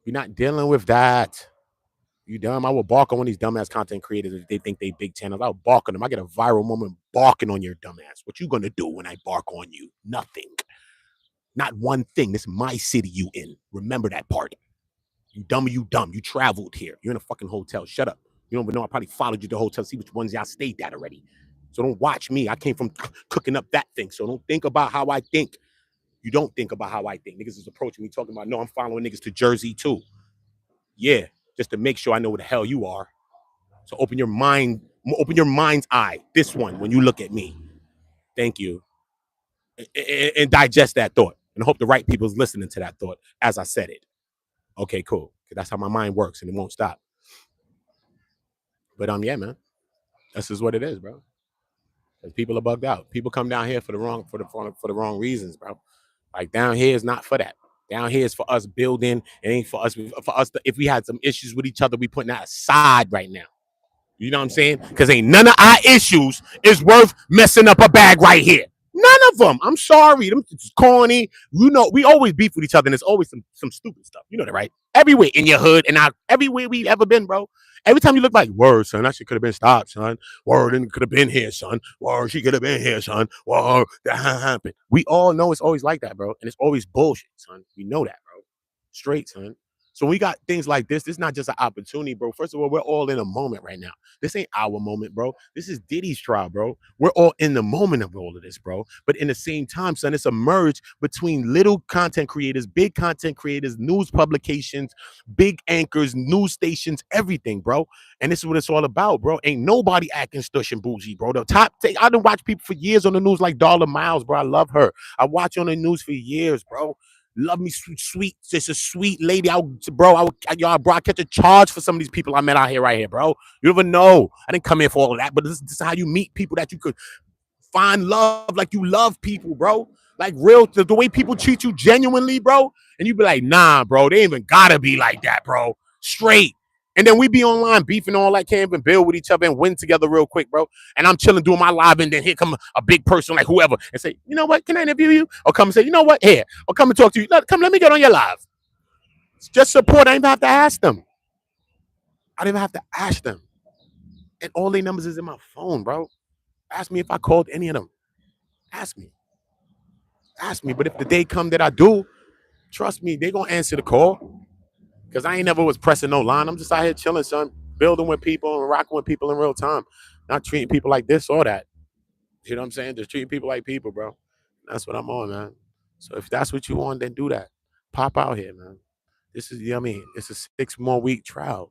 We're not dealing with that. You dumb? I will bark on one of these dumbass content creators if they think they big channels. I'll bark on them. I get a viral moment barking on your dumbass. What you gonna do when I bark on you? Nothing. Not one thing. This is my city you in. Remember that part. You dumb or you dumb. You traveled here. You're in a fucking hotel. Shut up. You don't even know I probably followed you to the hotel, see which ones y'all stayed at already. So don't watch me. I came from cooking up that thing. So don't think about how I think. You don't think about how I think. Niggas is approaching me talking about, no, I'm following niggas to Jersey too. Yeah, just to make sure I know where the hell you are. So open your mind's eye. This one, when you look at me. Thank you. And digest that thought. And I hope the right people's listening to that thought as I said it. Okay, cool. Because that's how my mind works and it won't stop. But yeah, man. This is what it is, bro. Because people are bugged out. People come down here for the wrong reasons, bro. Like down here is not for that. Down here is for us building. It ain't for us. If we had some issues with each other, we putting that aside right now. You know what I'm saying? Because ain't none of our issues is worth messing up a bag right here. None of them. I'm sorry. Them corny. You know, we always beef with each other, and there's always some stupid stuff. You know that, right? Everywhere in your hood and everywhere we've ever been, bro. Every time you look like, word, son, that shit could have been stopped, son. Word, and could have been here, son. Word, she could have been here, son. Word, that happened. We all know it's always like that, bro. And it's always bullshit, son. We know that, bro. Straight, son. So we got things like this. This is not just an opportunity, bro. First of all, we're all in a moment right now. This ain't our moment, bro. This is Diddy's trial, bro. We're all in the moment of all of this, bro. But in the same time, son, it's a merge between little content creators, big content creators, news publications, big anchors, news stations, everything, bro. And this is what it's all about, bro. Ain't nobody acting stush and bougie, bro. The top thing, I done watched people for years on the news like Darla Miles, bro. I love her. I watch on the news for years, bro. Love me, sweet, just a sweet lady. Bro, I catch a charge for some of these people I met out here, right here, bro. You never know. I didn't come here for all of that, but this is how you meet people that you could find love, like you love people, bro. Like real, the way people treat you genuinely, bro. And you be like, nah, bro, they ain't even gotta be like that, bro. Straight. And then we be online beefing all that, can't even build with each other and win together real quick, bro. And I'm chilling doing my live, and then here come a big person like whoever and say, you know what, can I interview you? Or come and say, you know what, here, or come and talk to you. Come, let me get on your live. It's just support. I didn't even have to ask them. I didn't even have to ask them. And all their numbers is in my phone, bro. Ask me if I called any of them. Ask me. Ask me. But if the day come that I do, trust me, they gonna answer the call. Because I ain't never was pressing no line. I'm just out here chilling, son. Building with people and rocking with people in real time. Not treating people like this or that. You know what I'm saying? Just treating people like people, bro. That's what I'm on, man. So if that's what you want, then do that. Pop out here, man. This is, you know what I mean? It's a 6 more week trial.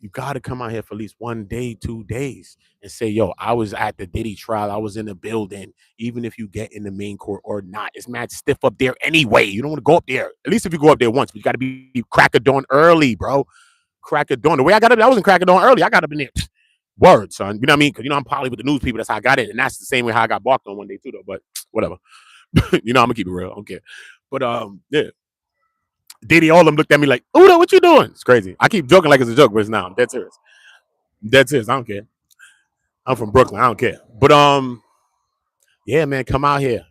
You got to come out here for at least 1 day, 2 days and say, yo, I was at the Diddy trial. I was in the building, even if you get in the main court or not. It's mad stiff up there anyway. You don't want to go up there. At least if you go up there once, but you got to be crack of dawn early, bro. Crack of dawn. The way I got up, I wasn't crack of dawn early. I got up in there. Word, son. You know what I mean? Because, you know, I'm poly with the news people. That's how I got in. And that's the same way how I got barked on one day, too, though. But whatever. You know, I'm going to keep it real. I don't care. But, yeah. Diddy, all of them looked at me like, Uda, what you doing? It's crazy. I keep joking like it's a joke, but it's not. I'm dead serious. Dead serious. I don't care. I'm from Brooklyn. I don't care. But yeah, man, come out here.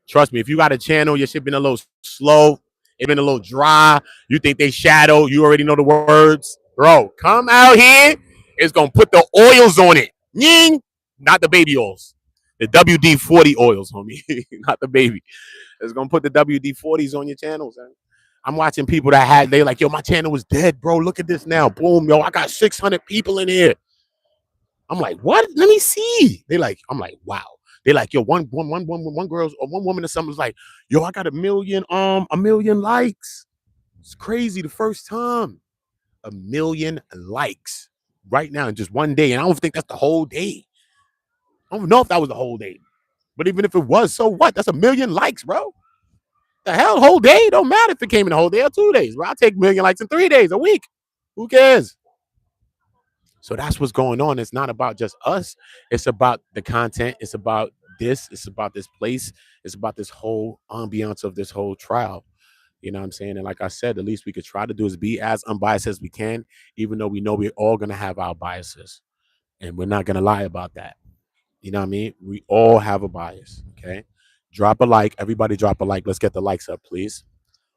Trust me, if you got a channel, your shit been a little slow, it been a little dry. You think they shadow, you already know the words. Bro, come out here. It's gonna put the oils on it. Ying! Not the baby oils. The WD-40 oils, homie. Not the baby. It's gonna put the WD-40s on your channels, man. I'm watching people that they like, yo, my channel was dead, bro. Look at this now. Boom, yo, I got 600 people in here. I'm like, what? Let me see. I'm like, wow. They like, yo, one girl's or one woman or something was like, yo, I got a million likes. It's crazy the first time. 1 million likes right now in just one day. And I don't think that's the whole day. I don't know if that was the whole day. But even if it was, so what? That's 1 million likes, bro. The hell, whole day? Don't matter if it came in a whole day or 2 days, bro. I'll take 1 million likes in 3 days, a week. Who cares? So that's what's going on. It's not about just us. It's about the content. It's about this. It's about this place. It's about this whole ambiance of this whole trial. You know what I'm saying? And like I said, the least we could try to do is be as unbiased as we can, even though we know we're all going to have our biases. And we're not going to lie about that. You know what I mean? We all have a bias, okay? Drop a like. Everybody drop a like. Let's get the likes up, please.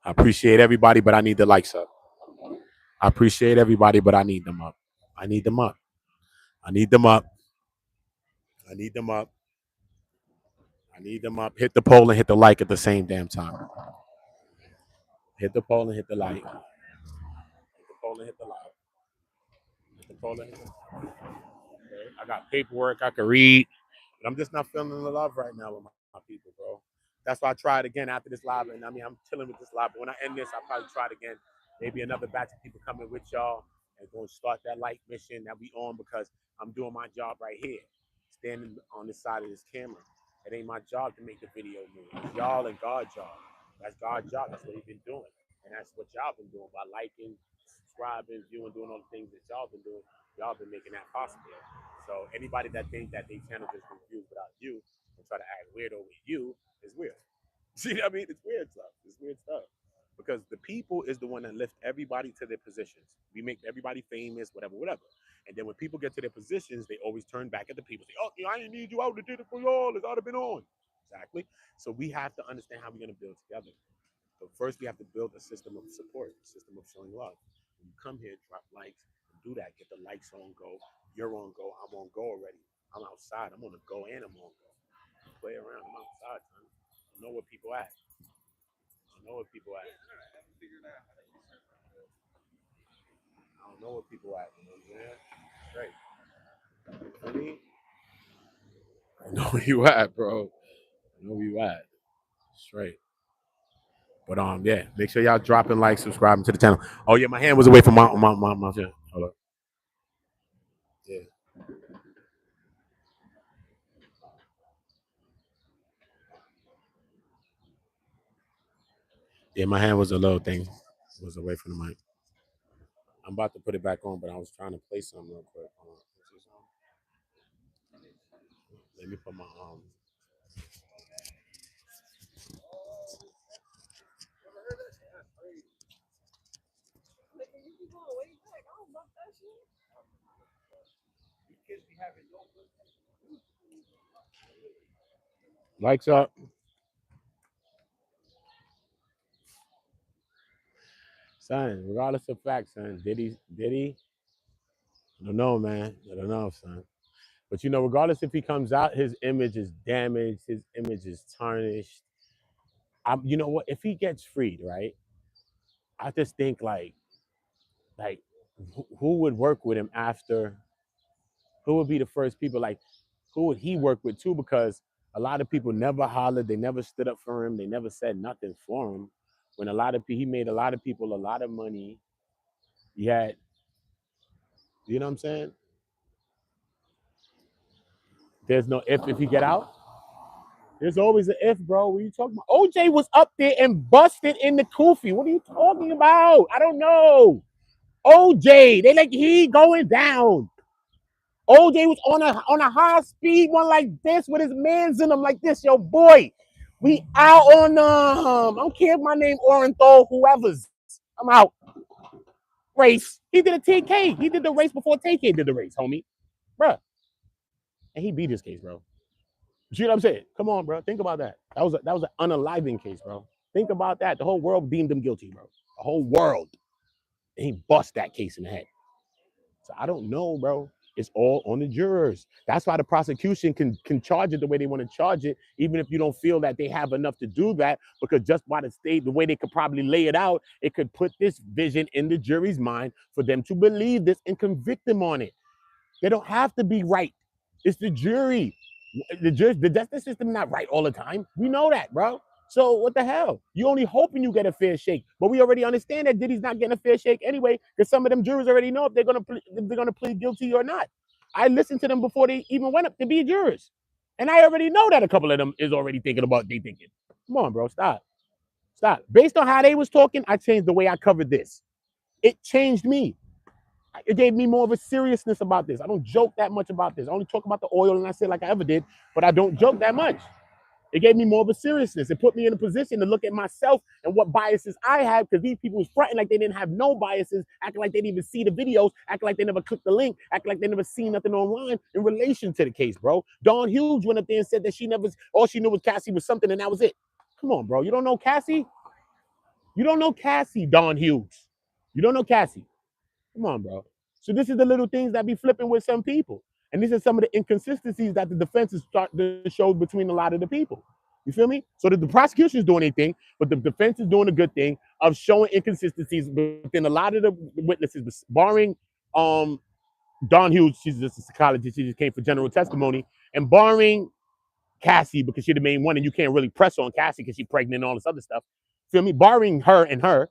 I appreciate everybody, but I need the likes up. I appreciate everybody, but I need them up. I need them up. I need them up. I need them up. I need them up. Hit the poll and hit the like at the same damn time. Hit the poll and hit the like. Hit the poll and hit the like. Hit the poll and hit the like. Okay. I got paperwork I can read, but I'm just not feeling the love right now with my people, bro. That's why I tried again after this live. And I mean, I'm chilling with this live, but when I end this, I'll probably try it again. Maybe another batch of people coming with y'all and going to start that light mission that we on, because I'm doing my job right here, standing on this side of this camera. It ain't my job to make the video move. It's y'all and God's job. That's God's job. That's what he's been doing. And that's what y'all been doing by liking, subscribing, viewing, doing all the things that y'all been doing. Y'all been making that possible. So anybody that think that they channel just been viewed without you and try to act weird over you is weird. See what I mean? It's weird stuff. It's weird stuff. Because the people is the one that lift everybody to their positions. We make everybody famous, whatever, whatever. And then when people get to their positions, they always turn back at the people. Say, oh, I didn't need you. I would have did it for y'all. It's ought to been on. Exactly. So we have to understand how we're going to build together. So first, we have to build a system of support, a system of showing love. When you come here, drop likes, do that. Get the likes on go. You're on go. I'm on go already. I'm outside. I'm on the go and I'm on go. Play around. I'm outside, son. I know where people at. I know where people at. I don't know where people at. You know what I'm saying? Straight. You know what I mean? I know where you at, bro. I know where you at. Straight. But yeah, make sure y'all dropping likes, subscribing to the channel. Oh yeah, my hand was away from my channel. Hold up. Yeah. Yeah, my hand was a little thing. It was away from the mic. I'm about to put it back on, but I was trying to play something real quick. Let me put my likes up. Son, regardless of facts, son, Diddy, I don't know, man. I don't know, son. But you know, regardless if he comes out, his image is damaged, his image is tarnished. You know what? If he gets freed, right? I just think like who would work with him after? Who would be the first people? Like, who would he work with too? Because a lot of people never hollered, they never stood up for him, they never said nothing for him. When he made a lot of people a lot of money. He had, you know what I'm saying? There's no if he get out. There's always an if, bro. What are you talking about? OJ was up there and busted in the kufi. What are you talking about? I don't know. OJ, they like he going down. OJ was on a high speed one like this with his mans in him like this. Yo, boy, we out on I don't care if my name Orenthal, whoever's. I'm out. Race. He did a TK. He did the race before TK did the race, homie. Bruh. And he beat his case, bro. You know what I'm saying? Come on, bro. Think about that. That was an unaliving case, bro. Think about that. The whole world deemed him guilty, bro. The whole world. And he bust that case in the head. So I don't know, bro. It's all on the jurors. That's why the prosecution can charge it the way they want to charge it, even if you don't feel that they have enough to do that, because just by the way they could probably lay it out, it could put this vision in the jury's mind for them to believe this and convict them on it. They don't have to be right. It's the jury. The justice system not right all the time. We know that, bro. So what the hell? You only hoping you get a fair shake, but we already understand that Diddy's not getting a fair shake anyway, because some of them jurors already know if they're gonna plead guilty or not. I listened to them before they even went up to be jurors, and I already know that a couple of them is already thinking about they thinking. Come on, bro, stop. Based on how they was talking, I changed the way I covered this. It changed me. It gave me more of a seriousness about this. I don't joke that much about this. I only talk about the oil and I say like I ever did, but I don't joke that much. It gave me more of a seriousness. It put me in a position to look at myself and what biases I have, because these people was fronting like they didn't have no biases, acting like they didn't even see the videos, acting like they never clicked the link, acting like they never seen nothing online in relation to the case, bro. Dawn Hughes went up there and said that all she knew was Cassie was something and that was it. Come on, bro. You don't know Cassie? You don't know Cassie, Dawn Hughes. You don't know Cassie. Come on, bro. So this is the little things that be flipping with some people. And these are some of the inconsistencies that the defense is starting to show between a lot of the people. You feel me? So that the prosecution is doing anything, but the defense is doing a good thing of showing inconsistencies within a lot of the witnesses, barring Dawn Hughes, she's just a psychologist, she just came for general testimony, and barring Cassie, because she's the main one, and you can't really press on Cassie because she's pregnant and all this other stuff. Feel me? Barring her and her,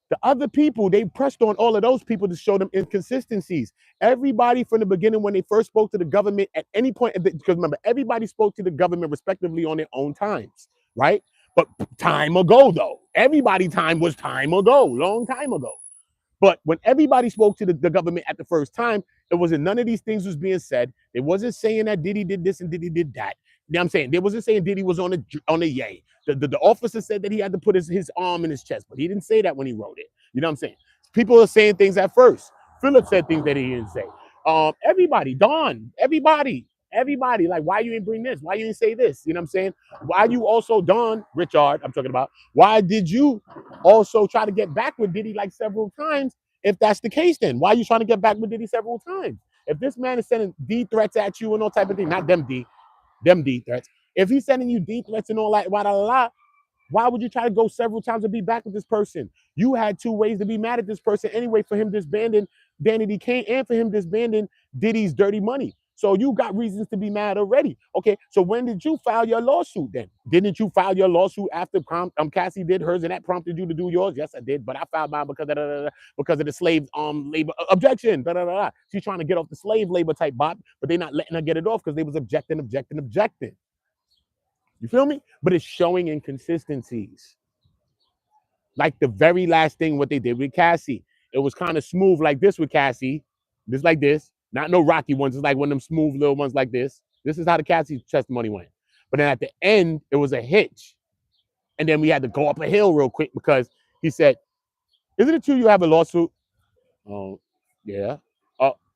the other people, they pressed on all of those people to show them inconsistencies. Everybody from the beginning, when they first spoke to the government at any point, because remember, everybody spoke to the government respectively on their own times, right? But time ago, though, everybody time was time ago, long time ago. But when everybody spoke to the government at the first time, it wasn't none of these things was being said. They wasn't saying that Diddy did this and Diddy did that. You know what I'm saying? They wasn't saying Diddy was on a yay. The officer said that he had to put his arm in his chest, but he didn't say that when he wrote it. You know what I'm saying? People are saying things at first. Philip said things that he didn't say. Everybody, Don, everybody, like, why you ain't bring this? Why you ain't say this? You know what I'm saying? Why you also, Don, Richard, I'm talking about, why did you also try to get back with Diddy like several times? If that's the case, then why are you trying to get back with Diddy several times? If this man is sending D threats at you and all type of thing, not them D threats. If he's sending you D threats and all that, why would you try to go several times to be back with this person? You had two ways to be mad at this person anyway, for him disbanding Danny Kane and for him disbanding Diddy's Dirty Money. So you got reasons to be mad already. Okay, so when did you file your lawsuit then? Didn't you file your lawsuit after Cassie did hers and that prompted you to do yours? Yes, I did, but I filed mine because of the slave labor objection. She's trying to get off the slave labor type bot, but they're not letting her get it off because they was objecting. You feel me? But it's showing inconsistencies. Like the very last thing, what they did with Cassie. It was kind of smooth like this with Cassie. Just like this. Not no rocky ones. It's like one of them smooth little ones like this. This is how the Cassie testimony went. But then at the end, it was a hitch. And then we had to go up a hill real quick because he said, isn't it true you have a lawsuit? Oh, yeah.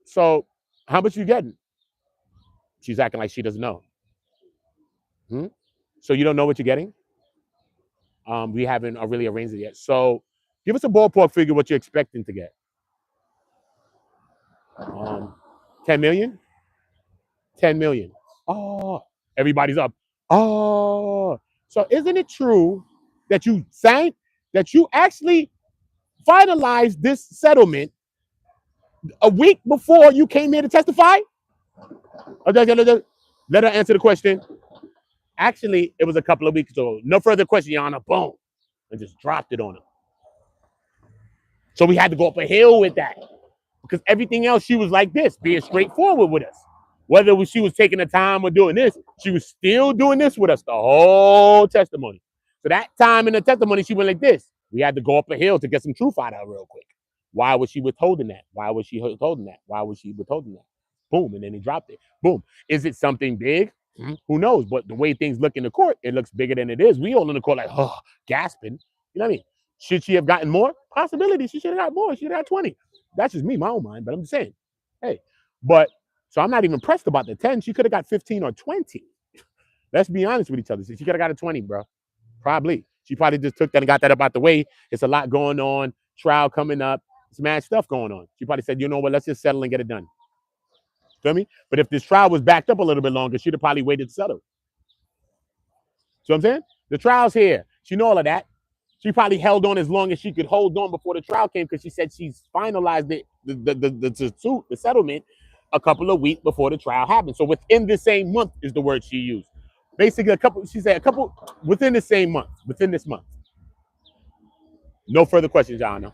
So how much you getting? She's acting like she doesn't know. So you don't know what you're getting? We haven't really arranged it yet. So give us a ballpark figure what you're expecting to get. 10 million? 10 million. Oh, everybody's up. Oh, so isn't it true that you actually finalized this settlement a week before you came here to testify? Let her answer the question. Actually, it was a couple of weeks ago. No further question, Your Honor. Boom. And just dropped it on him. So we had to go up a hill with that. Because everything else, she was like this, being straightforward with us. Whether she was taking the time or doing this, she was still doing this with us the whole testimony. So that time in the testimony, she went like this. We had to go up a hill to get some truth out of her real quick. Why was she withholding that? Why was she withholding that? Boom, and then he dropped it. Boom. Is it something big? Who knows? But the way things look in the court, it looks bigger than it is. We all in the court like, oh, gasping. You know what I mean? Should she have gotten more? Possibility. She should have got more. She should have got 20. That's just me, my own mind, but I'm just saying. Hey, but so I'm not even pressed about the 10. She could have got 15 or 20. Let's be honest with each other. She could have got a 20, bro. Probably. She probably just took that and got that up out the way. It's a lot going on. Trial coming up. It's mad stuff going on. She probably said, you know what, let's just settle and get it done. Feel me? But if this trial was backed up a little bit longer, she'd have probably waited to settle. See what I'm saying? The trial's here. She knew all of that. She probably held on as long as she could hold on before the trial came because she said she's finalized the settlement a couple of weeks before the trial happened. So within the same month is the word she used. Basically, a couple. She said a couple within the same month. Within this month. No further questions, Your Honor.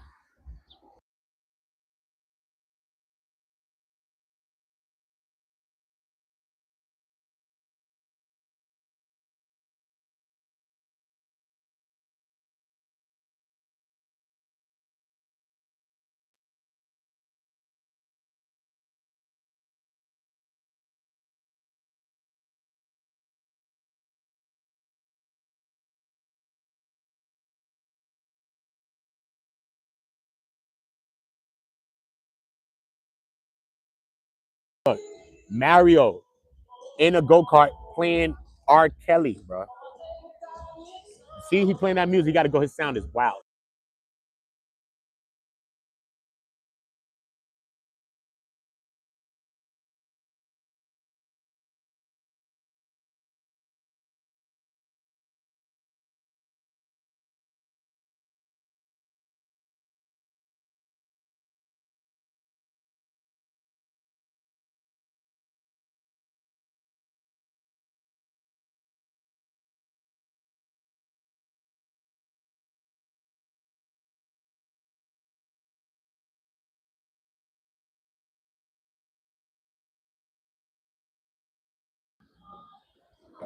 Look, Mario in a go-kart playing R. Kelly, bro. See, he playing that music. He got to go. His sound is wild.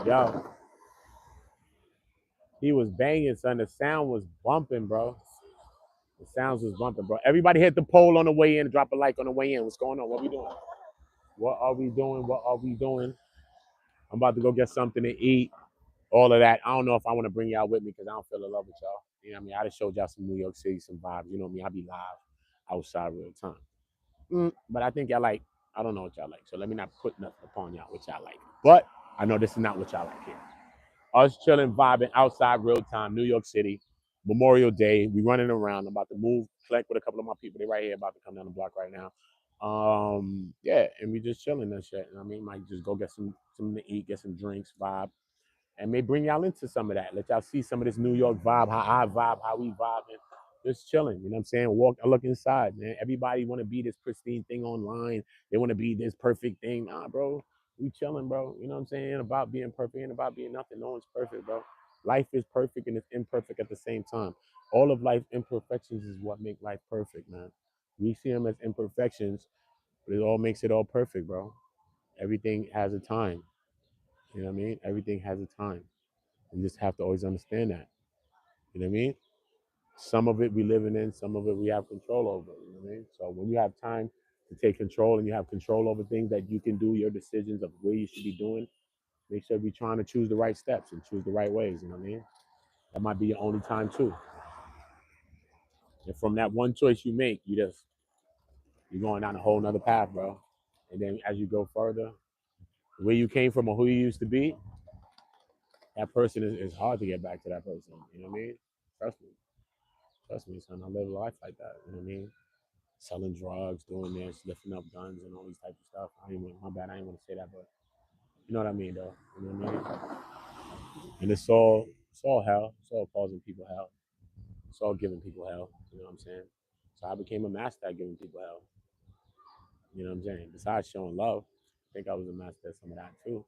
Yo, he was banging, son. The sound was bumping, bro. The sounds was bumping, bro. Everybody hit the poll on the way in. Drop a like on the way in. What's going on? What we doing? What are we doing? What are we doing? I'm about to go get something to eat. All of that. I don't know if I want to bring y'all with me because I don't feel in love with y'all. You know what I mean? I just showed y'all some New York City, some vibes. You know what I mean? I be live outside real time. But I think y'all like, I don't know what y'all like. So let me not put nothing upon y'all what y'all like. But I know this is not what y'all like here. Us chilling, vibing outside real time, New York City, Memorial Day. We running around. I'm about to move, collect with a couple of my people. They right here about to come down the block right now. Yeah, and we just chilling and shit. You know what I mean? Might just go get something to eat, get some drinks, vibe, and may bring y'all into some of that. Let y'all see some of this New York vibe, how I vibe, how we vibing. Just chilling, you know what I'm saying? I look inside, man. Everybody want to be this pristine thing online. They want to be this perfect thing. Nah, bro, we chilling, bro. You know what I'm saying? Ain't about being perfect, ain't about being nothing. No one's perfect, bro. Life is perfect and it's imperfect at the same time. All of life's imperfections is what make life perfect, man. We see them as imperfections, but it all makes it all perfect, bro. Everything has a time. You know what I mean? Everything has a time. You just have to always understand that. You know what I mean? Some of it we living in, some of it we have control over. You know what I mean? So when you have time to take control and you have control over things that you can do, your decisions of where you should be doing, make sure you're trying to choose the right steps and choose the right ways. You know what I mean? That might be your only time too. And from that one choice you make, you're going down a whole nother path, bro. And then as you go further, where you came from or who you used to be, that person is hard to get back to that person. You know what I mean? Trust me. Trust me, son. I live a life like that. You know what I mean? Selling drugs, doing this, lifting up guns, and all these type of stuff. My bad. I didn't want to say that, but you know what I mean, though. You know what I mean? And it's all hell. It's all causing people hell. It's all giving people hell. You know what I'm saying? So I became a master at giving people hell. You know what I'm saying? Besides showing love, I think I was a master at some of that too.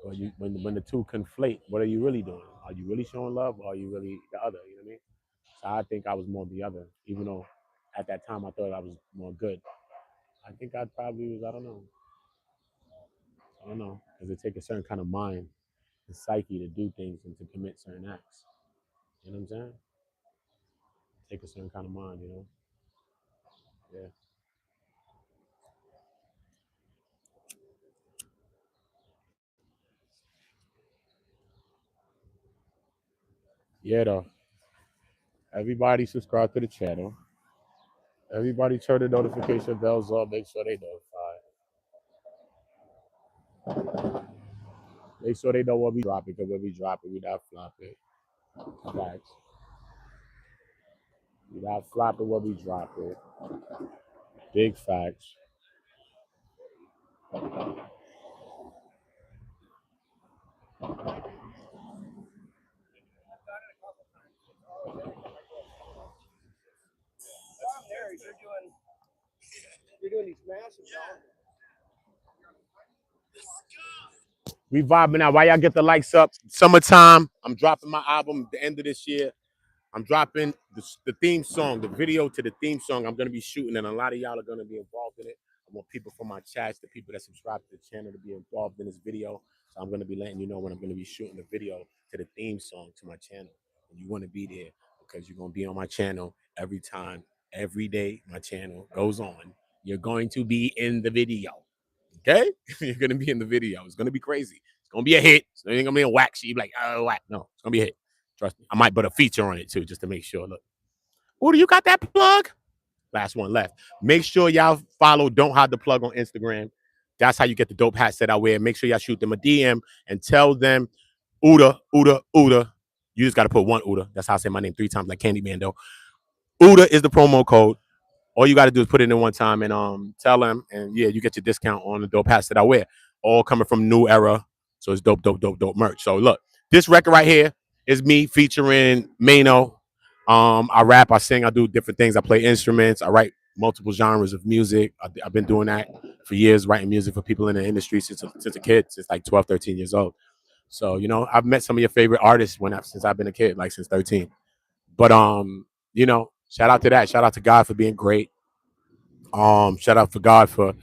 But when the two conflate, what are you really doing? Are you really showing love, or are you really the other? You know what I mean? So I think I was more the other, even though at that time I thought I was more good. I think I probably was. I don't know. I don't know, because it takes a certain kind of mind and psyche to do things and to commit certain acts. You know what I'm saying? Take a certain kind of mind, you know? Yeah. Yeah, though. Everybody subscribe to the channel. Everybody turn the notification bells on. Make sure they notified. Make sure they know when we drop it, because when we drop it, we not flopping. Facts. We not flopping when we drop it. Big facts. We vibing out. Why y'all get the likes up? Summertime. I'm dropping my album at the end of this year. I'm dropping the theme song, the video to the theme song. I'm going to be shooting, and a lot of y'all are going to be involved in it. I want people from my chats, the people that subscribe to the channel, to be involved in this video. So I'm going to be letting you know when I'm going to be shooting the video to the theme song to my channel. And you want to be there because you're going to be on my channel every time, every day my channel goes on. You're going to be in the video. Okay? You're going to be in the video. It's going to be crazy. It's going to be a hit. It's not going to be a whack. So you're like, oh, whack. No, it's going to be a hit. Trust me. I might put a feature on it too, just to make sure. Look. Ooh, you got that plug? Last one left. Make sure y'all follow Don't Hide the Plug on Instagram. That's how you get the dope hats that I wear. Make sure y'all shoot them a DM and tell them, Ooda, Ooda, Ooda. You just got to put one Ooda. That's how I say my name 3 times, like Candyman, though. Ooda is the promo code. All you got to do is put it in one time and tell them, and yeah, you get your discount on the dope hats that I wear. All coming from New Era. So it's dope, dope, dope, dope merch. So look, this record right here is me featuring Mano. I rap, I sing, I do different things. I play instruments. I write multiple genres of music. I've been doing that for years, writing music for people in the industry since a kid, since like 12, 13 years old. So, you know, I've met some of your favorite artists since I've been a kid, like since 13. But you know, shout out to that. Shout out to God for being great. Shout out for God for,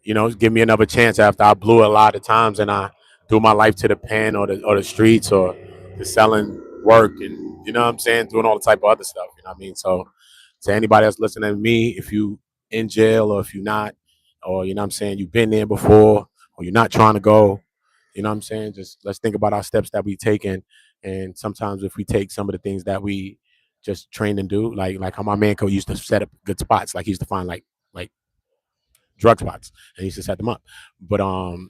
you know, give me another chance after I blew it a lot of times and I threw my life to the pen or the streets or the selling work and you know what I'm saying, doing all the type of other stuff. You know what I mean? So to anybody that's listening to me, if you in jail or if you're not, or you know what I'm saying, you've been there before or you're not trying to go, you know what I'm saying? Just let's think about our steps that we taken. And sometimes if we take some of the things that we just train and do, like how my man used to set up good spots, like he used to find like drug spots and he used to set them up, but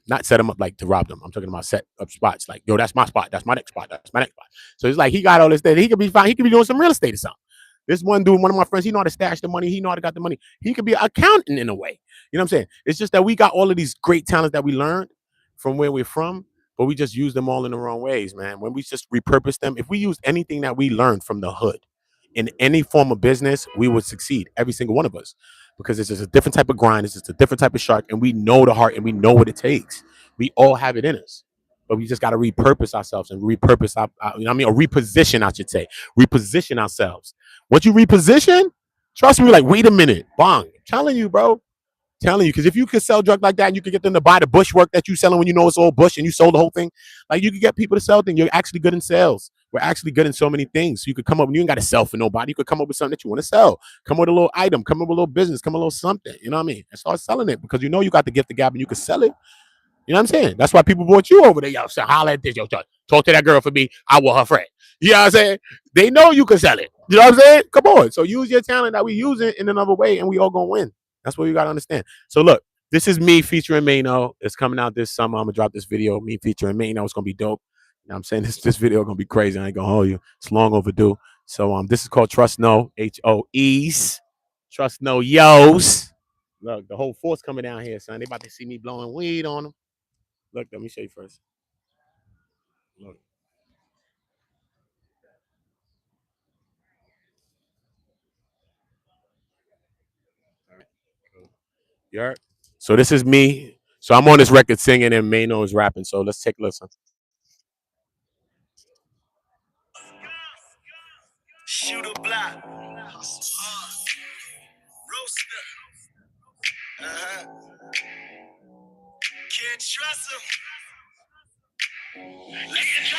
not set them up like to rob them. I'm talking about set up spots like, yo, that's my spot, that's my next spot, that's my next spot. So it's like he got all this thing. He could be fine. He could be doing some real estate or something. This one dude, one of my friends, he know how to stash the money. He know how to got the money. He could be an accountant in a way. You know what I'm saying? It's just that we got all of these great talents that we learned from where we're from, but we just use them all in the wrong ways, man. When we just repurpose them, if we used anything that we learned from the hood in any form of business, we would succeed, every single one of us, because it's just a different type of grind. It's just a different type of shark, and we know the heart and we know what it takes. We all have it in us, but we just got to repurpose ourselves and repurpose you know what I mean, or reposition, I should say, reposition ourselves. Once you reposition, trust me, like, wait a minute, bong. I'm telling you, bro. Telling you, because if you could sell drugs like that and you could get them to buy the bush work that you selling when you know it's all bush and you sold the whole thing, like you could get people to sell things. You're actually good in sales. We're actually good in so many things. So you could come up, and you ain't got to sell for nobody. You could come up with something that you want to sell. Come up with a little item, come up with a little business, come up with a little something. You know what I mean? And start selling it because you know you got the gift of gab and you can sell it. You know what I'm saying? That's why people brought you over there. Yo, say, holler at this. Yo, talk to that girl for me. I want her friend. You know what I'm saying? They know you can sell it. You know what I'm saying? Come on. So use your talent that we use it in another way, and we all gonna win. That's what you gotta understand. So look, this is me featuring Mano. It's coming out this summer. I'm gonna drop this video, me featuring Mano. It's gonna be dope. You know what I'm saying? This video gonna be crazy. I ain't gonna hold you. It's long overdue. So this is called Trust No, HOEs. Trust No Yos. Look, the whole force coming down here, son. They about to see me blowing weed on them. Look, let me show you first. Look. All right. Cool. You heard? So this is me. So I'm on this record singing and Mano is rapping. So let's take a listen. Shoot a block. Roaster. Can't trust him. Let's go.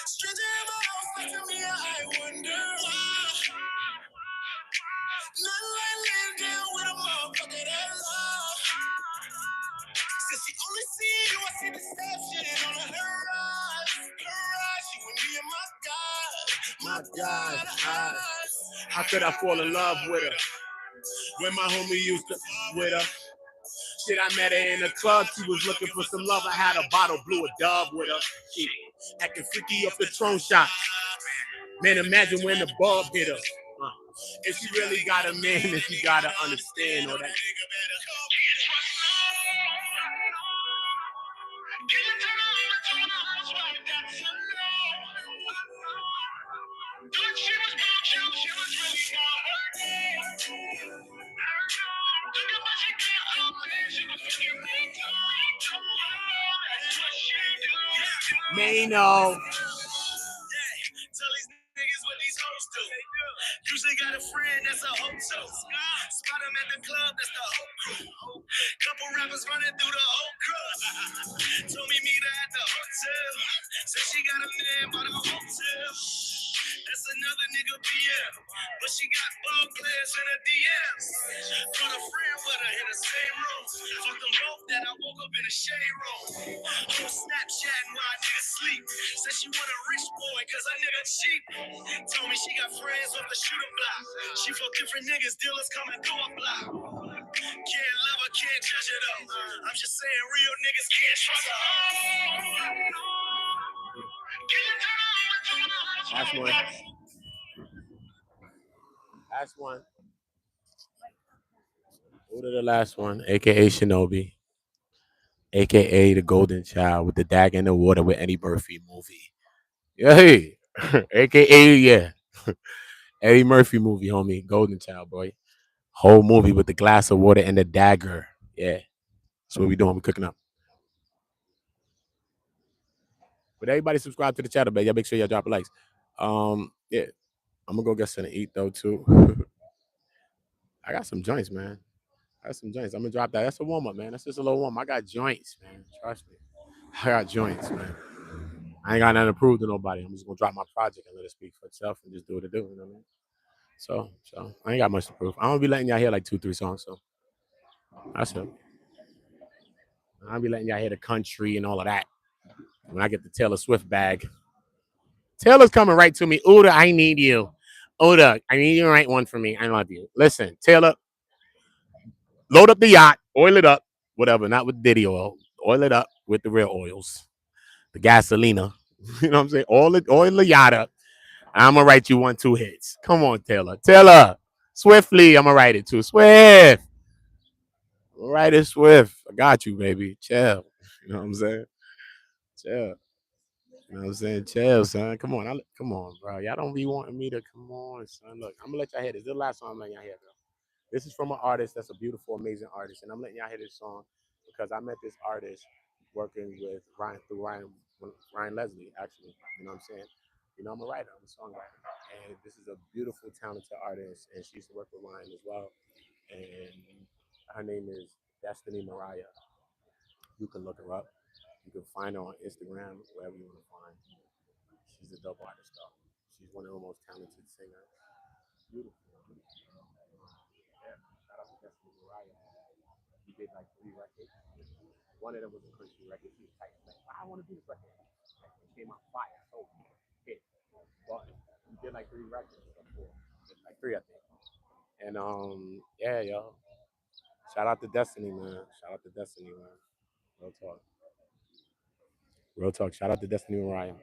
Stranger in my house, like to me, I wonder why. Nothing like laying down with a motherfucker that love. Since she only see you, I see deception on her eyes. Her eyes, you and me and my God. Eyes. How could I fall in love with her? When my homie used to with her. Shit, I met her in the club. She was looking for some love. I had a bottle, blew a dub with her. She acting freaky off the throne shot. Man, imagine when the bulb hit her. If she really got a man, then she gotta understand all that. Mano. Usually got a friend that's a hoe too. Spot him at the club, that's the whole crew. Couple rappers running through the whole crew. Told me meet her at the hotel. Said she got a man by the hotel. That's another nigga BM. But she got ball players in her DMs. Got a friend with her in the same room. Fuck them both that I woke up in the shade room. I'm Snapchatting while niggas sleep. Said she want a rich boy cause her nigga cheap. Told me she got friends off the shooter block. She fuck different niggas, dealers coming through a block. Can't love her, can't judge her though. I'm just saying real niggas can't trust her. That's one. Last one. Go to the last one, aka Shinobi, aka the Golden Child with the dagger in the water with Eddie Murphy movie. Yeah, hey, aka yeah, Eddie Murphy movie, homie, Golden Child, boy. Whole movie with the glass of water and the dagger. Yeah, that's what we doing. We cooking up. But everybody subscribe to the channel, man. Y'all make sure y'all drop likes. Yeah, I'm gonna go get something to eat though too. I got some joints, man. I got some joints. I'm gonna drop that. That's a warm up, man. That's just a little warm. I got joints, man. Trust me. I got joints, man. I ain't got nothing to prove to nobody. I'm just gonna drop my project and let it speak for itself and just do what it do. You know what I mean? So I ain't got much to prove. I'm gonna be letting y'all hear like 2-3 songs. So that's it. I'll be letting y'all hear the country and all of that. When I get the Taylor Swift bag, Taylor's coming right to me. Uda, I need you. Uda, I need you to write one for me. I love you. Listen, Taylor, load up the yacht, oil it up, whatever, not with Diddy oil. Oil it up with the real oils, the gasolina. You know what I'm saying? Oil the yacht up. I'm gonna write you 1-2 hits. Come on, Taylor. Taylor, swiftly. I'm gonna write it too. Swift. Write it swift. I got you, baby. Chill. You know what I'm saying? Chill. You know what I'm saying? Chill, son. Come on. Come on, bro. Y'all don't be wanting me to come on, son. Look, I'm gonna let y'all hear this. This is the last song I'm letting y'all hear, bro. This is from an artist that's a beautiful, amazing artist, and I'm letting y'all hear this song because I met this artist working with Ryan Leslie, actually. You know what I'm saying? You know, I'm a writer, I'm a songwriter, and this is a beautiful, talented artist, and she used to work with Ryan as well. And her name is Destiny Mariah. You can look her up. You can find her on Instagram, wherever you want to find. She's a dope artist, though. She's one of the most talented singers. Beautiful. Yeah. Shout out to Destiny Mariah. He did like 3 records. One of them was a country record. He was like, I want to do this record. Like, it came out fire. So hit. But he did like 3 records or 4. Like 3, I think. And yeah, yo. Shout out to Destiny, man. Shout out to Destiny, man. Real talk. Real talk. Shout out to Destiny Mariah.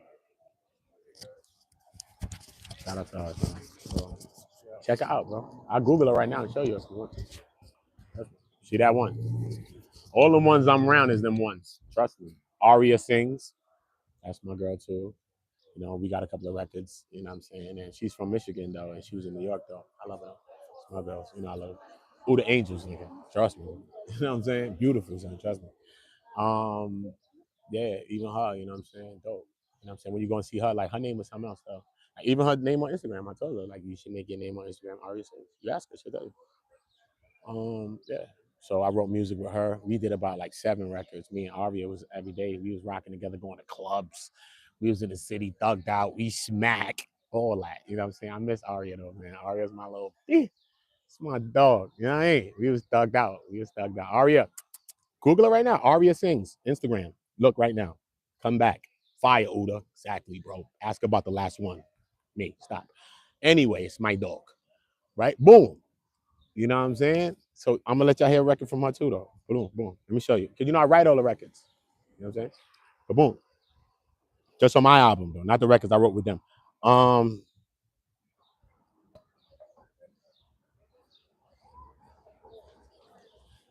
Shout out to her, man. So, check her out, bro. I'll Google her right now and show you if you want to. See that one? All the ones I'm around is them ones. Trust me. Aria sings. That's my girl too. You know, we got a couple of records, you know what I'm saying? And she's from Michigan though, and she was in New York though. I love her. It's my girls. You know, I love her. Ooh, the angels, nigga. Trust me. You know what I'm saying? Beautiful, son. Trust me. Yeah, even her, you know what I'm saying? Dope. You know what I'm saying? When you go and see her, like her name was something else though. Like, even her name on Instagram, I told her, like, you should make your name on Instagram. Aria sings. You ask her, she'll tell you. Yeah. So I wrote music with her. We did about like 7 records. Me and Aria was every day. We was rocking together, going to clubs. We was in the city, thugged out. We smack all that. You know what I'm saying? I miss Aria though, man. Aria's my little, it's my dog. You know what I mean? We was thugged out. We was thugged out. Aria, Google it right now. Aria sings. Instagram. Look right now. Come back. Fire Uda. Exactly, bro. Ask about the last one. Me. Stop. Anyway, it's my dog. Right? Boom. You know what I'm saying? So I'm gonna let y'all hear a record from her too, though. Boom, boom. Let me show you. Cause you know I write all the records. You know what I'm saying? But boom. Just on my album, though, not the records I wrote with them. Um,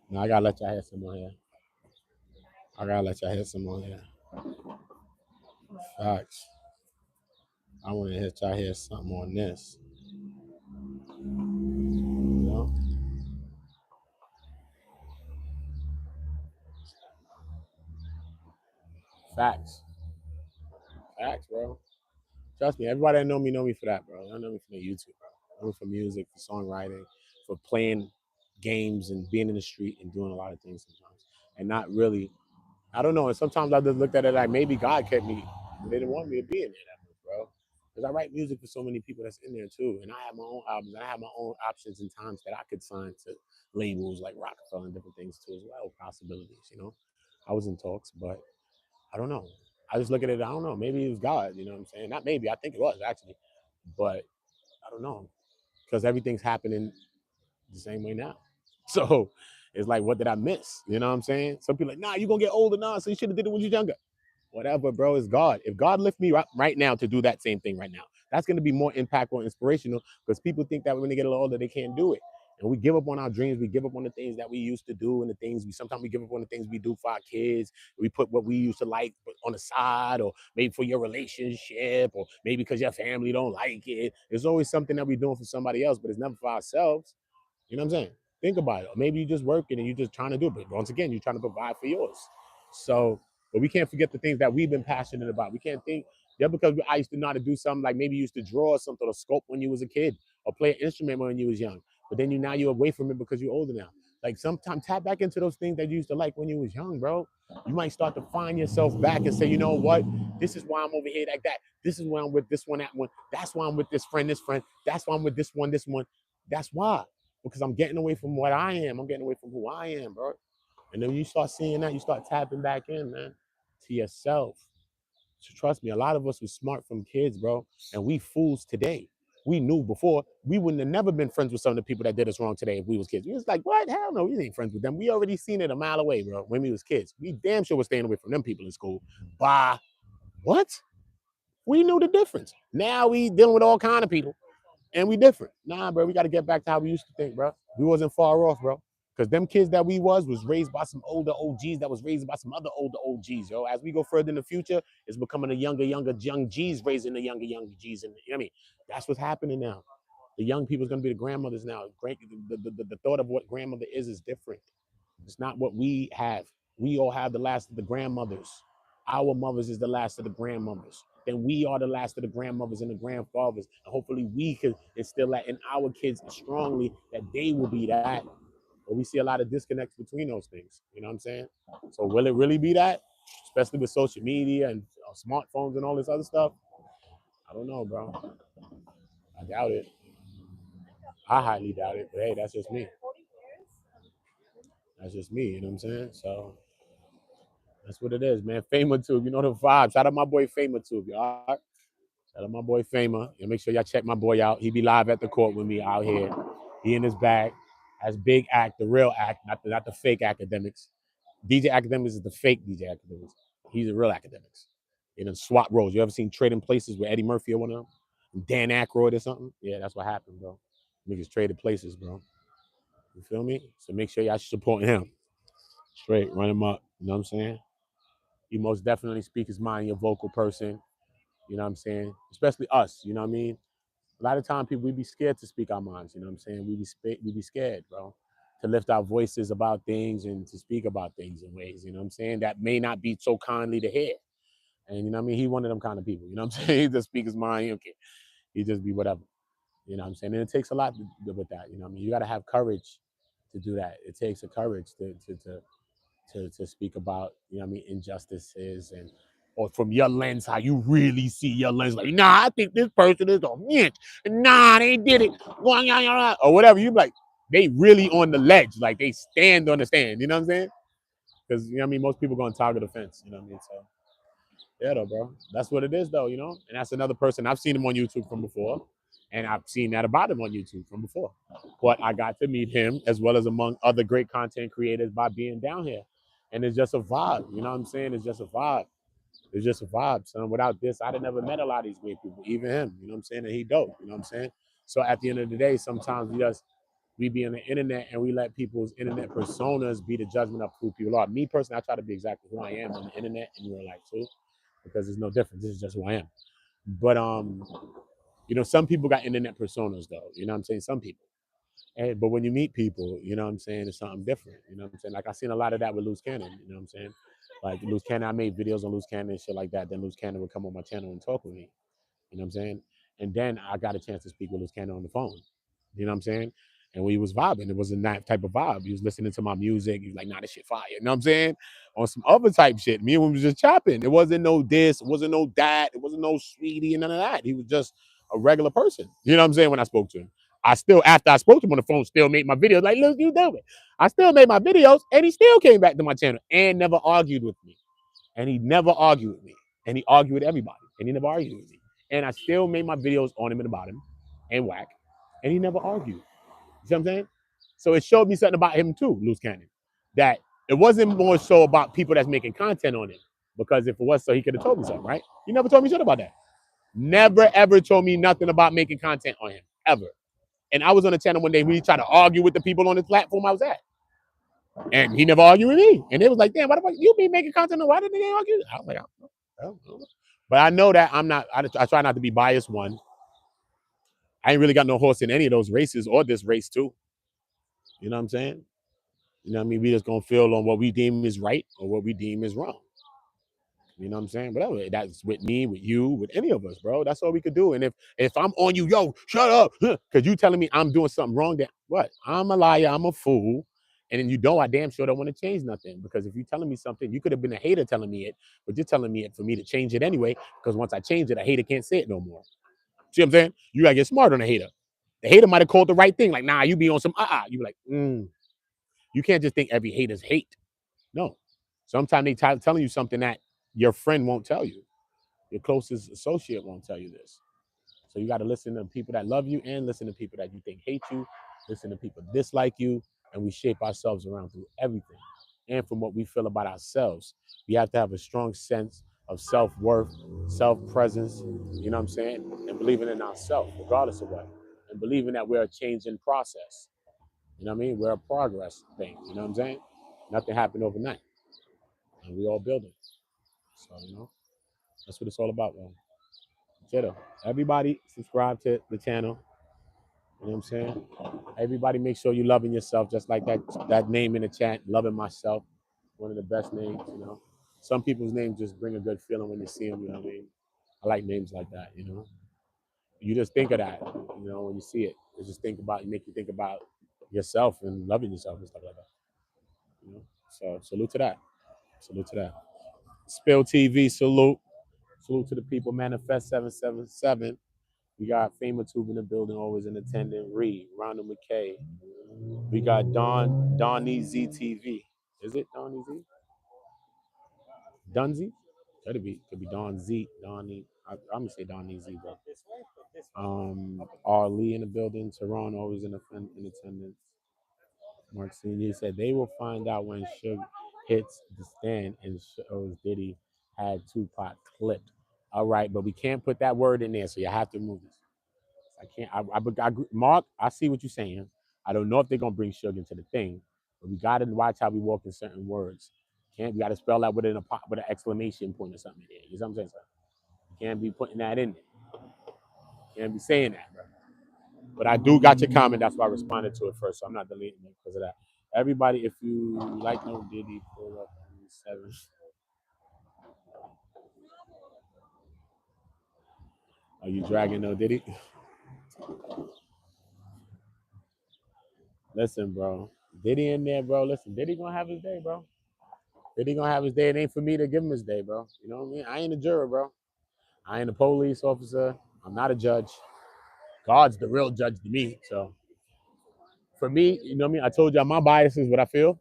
No, I gotta let y'all hear some more here. I gotta let y'all hear some more here. Facts. I want to let y'all hear something on this. You know? Facts. Facts, bro. Trust me, everybody that know me for that, bro. They know me for the YouTube, bro. They know me for music, for songwriting, for playing games and being in the street and doing a lot of things sometimes. And not really, I don't know. And sometimes I just looked at it like maybe God kept me. They didn't want me to be in there that much, bro. Because I write music for so many people that's in there too. And I have my own albums. I have my own options and times that I could sign to labels like Rockefeller and different things too as well, possibilities, you know. I was in talks, but I don't know. I just look at it, I don't know. Maybe it was God, you know what I'm saying? Not maybe, I think it was actually. But I don't know. Because everything's happening the same way now. So it's like, what did I miss? You know what I'm saying? Some people are like, nah, you're gonna get older now, so you should have did it when you're younger. Whatever, bro, it's God. If God lift me up right now to do that same thing right now, that's gonna be more impactful and inspirational because people think that when they get a little older, they can't do it. And we give up on our dreams, we give up on the things that we used to do and the things we sometimes we give up on the things we do for our kids. We put what we used to like on the side, or maybe for your relationship, or maybe because your family don't like it. There's always something that we're doing for somebody else, but it's never for ourselves. You know what I'm saying? Think about it. Or maybe you're just working and you're just trying to do it. But once again, you're trying to provide for yours. So, but we can't forget the things that we've been passionate about. We can't think just because I used to know how to do something, like maybe you used to draw something or sculpt when you was a kid or play an instrument when you was young. But then you're away from it because you're older now. Like sometimes tap back into those things that you used to like when you was young, bro. You might start to find yourself back and say, you know what? This is why I'm over here like that. This is why I'm with this one, that one. That's why I'm with this friend, this friend. That's why I'm with this one, this one. That's why. Because I'm getting away from what I am. I'm getting away from who I am, bro. And then when you start seeing that, you start tapping back in, man, to yourself. So trust me, a lot of us were smart from kids, bro, and we fools today. We knew before we wouldn't have never been friends with some of the people that did us wrong today if we was kids. We was like, what? Hell no, we ain't friends with them. We already seen it a mile away, bro, when we was kids. We damn sure was staying away from them people in school. Bah, what? We knew the difference. Now we dealing with all kind of people and we different. Nah, bro, we got to get back to how we used to think, bro. We wasn't far off, bro. Because them kids that we was raised by some older OGs that was raised by some other older OGs, yo. As we go further in the future, it's becoming a younger young G's raising the younger G's. And you know what I mean? That's what's happening now. The young people's gonna be the grandmothers now. The thought of what grandmother is different. It's not what we have. We all have the last of the grandmothers. Our mothers is the last of the grandmothers. Then we are the last of the grandmothers and the grandfathers. And hopefully we can instill that in our kids strongly that they will be that. But we see a lot of disconnects between those things. You know what I'm saying? So will it really be that? Especially with social media and smartphones and all this other stuff? I don't know, bro. I doubt it. I highly doubt it. But hey, that's just me. That's just me. You know what I'm saying? So that's what it is, man. Famer too. You know the vibe. Shout out my boy Famer too, y'all. Shout out my boy Famer. And make sure y'all check my boy out. He be live at the court with me out here. He in his bag. That's big act, the real act, not the fake academics. DJ Academics is the fake DJ Academics. He's the real academics. In a swap roles. You ever seen Trading Places with Eddie Murphy or one of them? Dan Aykroyd or something? Yeah, that's what happened, bro. Niggas traded places, bro. You feel me? So make sure y'all support him. Straight, run him up. You know what I'm saying? He most definitely speak his mind, your vocal person. You know what I'm saying? Especially us, you know what I mean? A lot of time people, we be scared to speak our minds, you know what I'm saying? We be scared, bro, to lift our voices about things and to speak about things in ways, you know what I'm saying? That may not be so kindly to hear. And you know what I mean? He one of them kind of people, you know what I'm saying? He just speak his mind, okay. He just be whatever. You know what I'm saying? And it takes a lot with that, you know what I mean? You gotta have courage to do that. It takes a courage to speak about, you know what I mean, injustices and or from your lens, how you really see your lens, like, nah, I think this person is a bitch. Nah, they did it. Or whatever. You like, they really on the ledge. Like they stand on the stand. You know what I'm saying? Because you know what I mean, most people gonna target the fence, you know what I mean? So yeah though, bro. That's what it is though, you know? And that's another person. I've seen him on YouTube from before. And I've seen that about him on YouTube from before. But I got to meet him as well as among other great content creators by being down here. And it's just a vibe. You know what I'm saying? It's just a vibe. It's just a vibe, son. Without this, I'd have never met a lot of these great people, even him. You know what I'm saying? And he dope. You know what I'm saying? So at the end of the day, sometimes we just we be on the internet and we let people's internet personas be the judgment of who people are. Me personally, I try to be exactly who I am on the internet and real life too, because there's no difference. This is just who I am. But some people got internet personas though. You know what I'm saying? Some people. But when you meet people, you know what I'm saying, it's something different. You know what I'm saying? Like I seen a lot of that with Loose Cannon. You know what I'm saying? Like Loose Cannon, I made videos on Loose Cannon and shit like that. Then Loose Cannon would come on my channel and talk with me. You know what I'm saying? And then I got a chance to speak with Loose Cannon on the phone. You know what I'm saying? And we was vibing. It wasn't that type of vibe. He was listening to my music. He was like, nah, this shit fire. You know what I'm saying? On some other type shit. Me and him was just chopping. It wasn't no this. It wasn't no that. It wasn't no sweetie and none of that. He was just a regular person. You know what I'm saying? When I spoke to him. I still, after I spoke to him on the phone, still made my videos. Like, look, you do it. I still made my videos, and he still came back to my channel and never argued with me. And he never argued with me. And he argued with everybody. And he never argued with me. And I still made my videos on him and about him and whack. And he never argued. You see what I'm saying? So it showed me something about him too, Loose Cannon. That it wasn't more so about people that's making content on him. Because if it was so, he could have told me something, right? He never told me shit about that. Never, ever told me nothing about making content on him. Ever. And I was on the channel one day when he tried to argue with the people on the platform I was at. And he never argued with me. And it was like, damn, why the fuck you be making content? Why did they argue? I was like, I don't know. But I know that I'm not, I try not to be biased, one. I ain't really got no horse in any of those races or this race too. You know what I'm saying? You know what I mean? We just gonna feel on what we deem is right or what we deem is wrong. You know what I'm saying? Whatever. That's with me, with you, with any of us, bro. That's all we could do. And if I'm on you, yo, shut up, because you telling me I'm doing something wrong, then what? I'm a liar, I'm a fool. And then I damn sure don't want to change nothing. Because if you're telling me something, you could have been a hater telling me it, but you're telling me it for me to change it anyway. Because once I change it, a hater can't say it no more. See what I'm saying? You gotta get smart on a hater. The hater might have called the right thing, like, nah, you be on some You be like, You can't just think every hater's hate. No. Sometimes they telling you something that your friend won't tell you. Your closest associate won't tell you this. So you got to listen to people that love you and listen to people that you think hate you, listen to people dislike you, and we shape ourselves around through everything. And from what we feel about ourselves, we have to have a strong sense of self-worth, self-presence, you know what I'm saying? And believing in ourselves, regardless of what. And believing that we're a changing process. You know what I mean? We're a progress thing, you know what I'm saying? Nothing happened overnight. And we all building. So, that's what it's all about, man. Everybody subscribe to the channel. You know what I'm saying? Everybody make sure you loving yourself, just like that name in the chat, loving myself. One of the best names. Some people's names just bring a good feeling when you see them, you know what I mean? I like names like that, You just think of that, when you see it. You just make you think about yourself and loving yourself and stuff like that. So salute to that. Salute to that. Spill TV, salute. Salute to the people. Manifest 777. We got Fama Tube in the building, always in attendance. Reed, Rhonda McKay. We got Donnie ZTV. Is it Donnie Z? Dunzy? Could be Don Z. Donnie. I'm gonna say Donnie Z, bro. R. Lee in the building. Tehran always in attendance. Mark Senior said they will find out when Suge hits the stand and shows Diddy had Tupac clipped. All right, but we can't put that word in there, so you have to move this. I can't. Mark, I see what you're saying. I don't know if they're gonna bring Suge into the thing, but we gotta watch how we walk in certain words. We gotta spell that with an exclamation point or something in there. You know what I'm saying? So you can't be putting that in there. You can't be saying that, bro. But I do got your comment. That's why I responded to it first. So I'm not deleting it because of that. Everybody, if you like No Diddy, pull up on 7. Are you dragging No Diddy? Listen, bro. Diddy in there, bro. Listen, Diddy gonna have his day, bro. Diddy gonna have his day. It ain't for me to give him his day, bro. You know what I mean? I ain't a juror, bro. I ain't a police officer. I'm not a judge. God's the real judge to me. So for me, you know what I mean? I told y'all my bias is what I feel.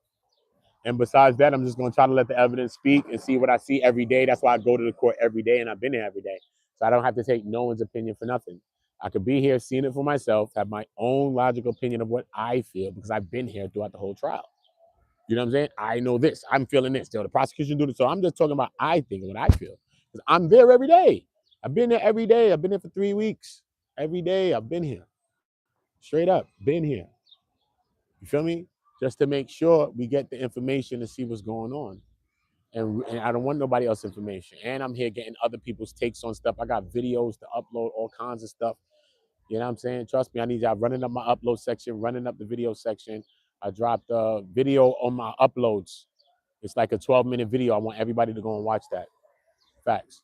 And besides that, I'm just gonna try to let the evidence speak and see what I see every day. That's why I go to the court every day, and I've been there every day. So I don't have to take no one's opinion for nothing. I could be here, seeing it for myself, have my own logical opinion of what I feel because I've been here throughout the whole trial. You know what I'm saying? I know this. I'm feeling this. So the prosecution doing it. So I'm just talking about I think and what I feel. Because I'm there every day. I've been there every day. I've been there for 3 weeks. Every day I've been here. Straight up, been here. You feel me? Just to make sure we get the information to see what's going on. And I don't want nobody else's information. And I'm here getting other people's takes on stuff. I got videos to upload, all kinds of stuff. You know what I'm saying? Trust me, I need y'all running up my upload section, running up the video section. I dropped a video on my uploads. It's like a 12-minute video. I want everybody to go and watch that. Facts.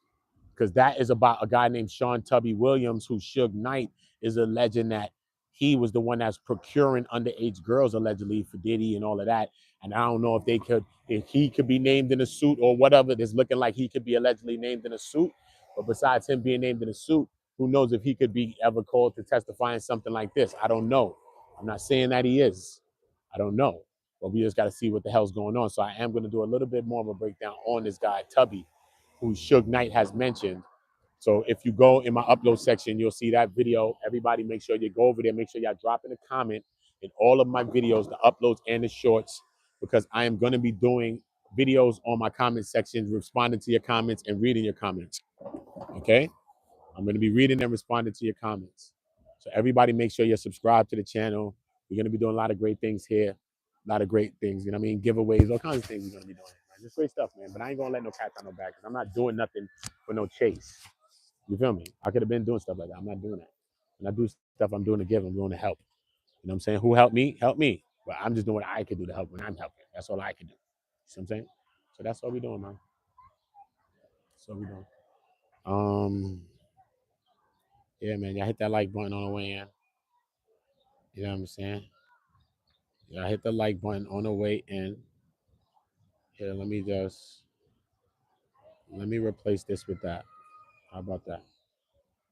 Because that is about a guy named Sean Tubby Williams, who Suge Knight is alleging that he was the one that's procuring underage girls allegedly for Diddy and all of that. And I don't know if he could be named in a suit or whatever. It's looking like he could be allegedly named in a suit. But besides him being named in a suit, who knows if he could be ever called to testify in something like this? I don't know. I'm not saying that he is. I don't know. But we just got to see what the hell's going on. So I am going to do a little bit more of a breakdown on this guy, Tubby, who Suge Knight has mentioned. So if you go in my upload section, you'll see that video. Everybody make sure you go over there. Make sure y'all drop in a comment in all of my videos, the uploads and the shorts, because I am going to be doing videos on my comment section, responding to your comments and reading your comments. Okay? I'm going to be reading and responding to your comments. So everybody make sure you're subscribed to the channel. We're going to be doing a lot of great things here. A lot of great things. You know what I mean? Giveaways, all kinds of things we're going to be doing. Man. Just great stuff, man. But I ain't going to let no cat on no back because I'm not doing nothing for no chase. You feel me? I could have been doing stuff like that. I'm not doing that. When I do stuff, I'm doing to give. I'm doing to help. You know what I'm saying? Who helped me? Help me. But I'm just doing what I can do to help when I'm helping. That's all I can do. See what I'm saying? So that's what we're doing, man. That's what we're doing. Yeah, man. Y'all hit that like button on the way in. You know what I'm saying? Y'all hit the like button on the way in. Here, let me replace this with that. How about that?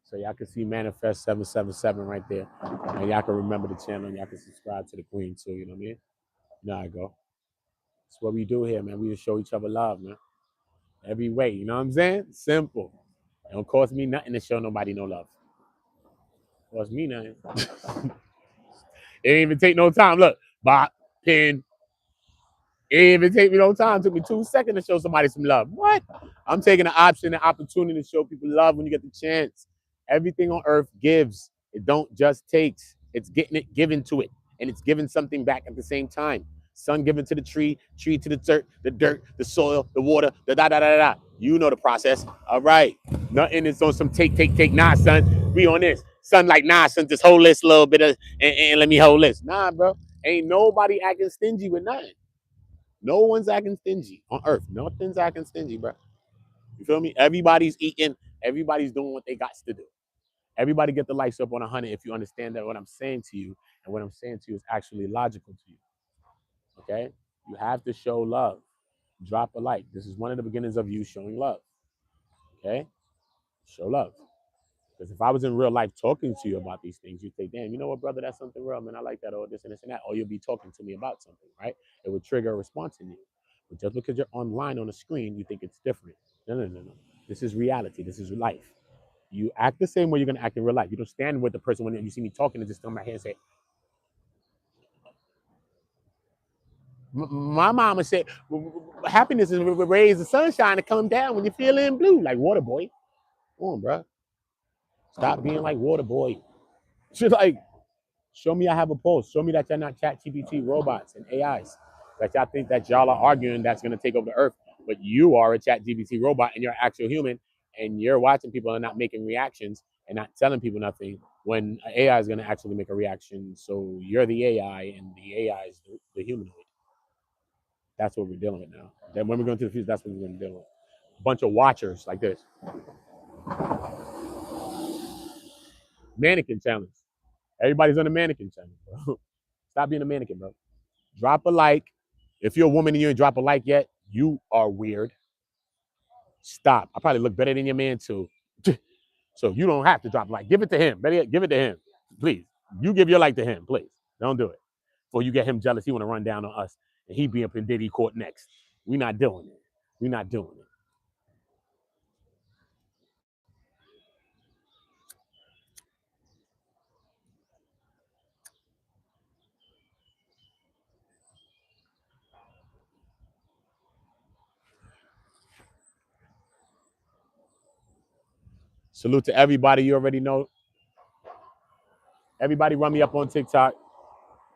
So y'all can see Manifest 777 right there. And y'all can remember the channel and y'all can subscribe to the Queen too, you know what I mean? You know how I go. That's what we do here, man. We just show each other love, man. Every way, you know what I'm saying? Simple. It don't cost me nothing to show nobody no love. It cost me nothing. It ain't even take no time. Look, bop, pin. It didn't even take me no time. It took me 2 seconds to show somebody some love. What? I'm taking the option and opportunity to show people love when you get the chance. Everything on earth gives. It don't just takes. It's getting it given to it. And it's giving something back at the same time. Sun given to the tree to the dirt, the soil, the water, the da. You know the process. All right. Nothing is on some take. Nah, son. We on this. Son like, nah, son, just hold this a little bit of, and let me hold this. Nah, bro. Ain't nobody acting stingy with nothing. No one's acting stingy on earth. Nothing's acting stingy, bro. You feel me? Everybody's eating. Everybody's doing what they got to do. Everybody get the lights up on 100 if you understand that what I'm saying to you. And what I'm saying to you is actually logical to you. Okay? You have to show love. Drop a like. This is one of the beginnings of you showing love. Okay? Show love. Because if I was in real life talking to you about these things, you'd say, damn, you know what, brother, that's something real, man. I like that, or this and this and that. Or you'll be talking to me about something, right? It would trigger a response in you. But just because you're online on a screen, you think it's different. No. This is reality. This is life. You act the same way you're going to act in real life. You don't stand with the person when you see me talking and just come right here and say, my mama said, happiness is rays the sunshine to come down when you're feeling blue. Like water boy. Come on, bro. Stop being like water boy. She's like, show me I have a pulse. Show me that you're not ChatGPT robots and AIs. That y'all think that y'all are arguing that's going to take over the earth. But you are a ChatGPT robot and you're an actual human. And you're watching people and not making reactions and not telling people nothing when AI is going to actually make a reaction. So you're the AI and the AI is the humanoid. That's what we're dealing with now. Then when we go into the future, that's what we're going to deal with. A bunch of watchers like this. Mannequin challenge. Everybody's on the mannequin challenge, bro. Stop being a mannequin, bro. Drop a like. If you're a woman and you ain't drop a like yet, you are weird. Stop. I probably look better than your man too. So you don't have to drop a like. Give it to him. Better yet, give it to him. Please. You give your like to him, please. Don't do it. Before you get him jealous, he want to run down on us and he be up in Diddy court next. We're not doing it. We're not doing it. Salute to everybody. You already know. Everybody run me up on TikTok.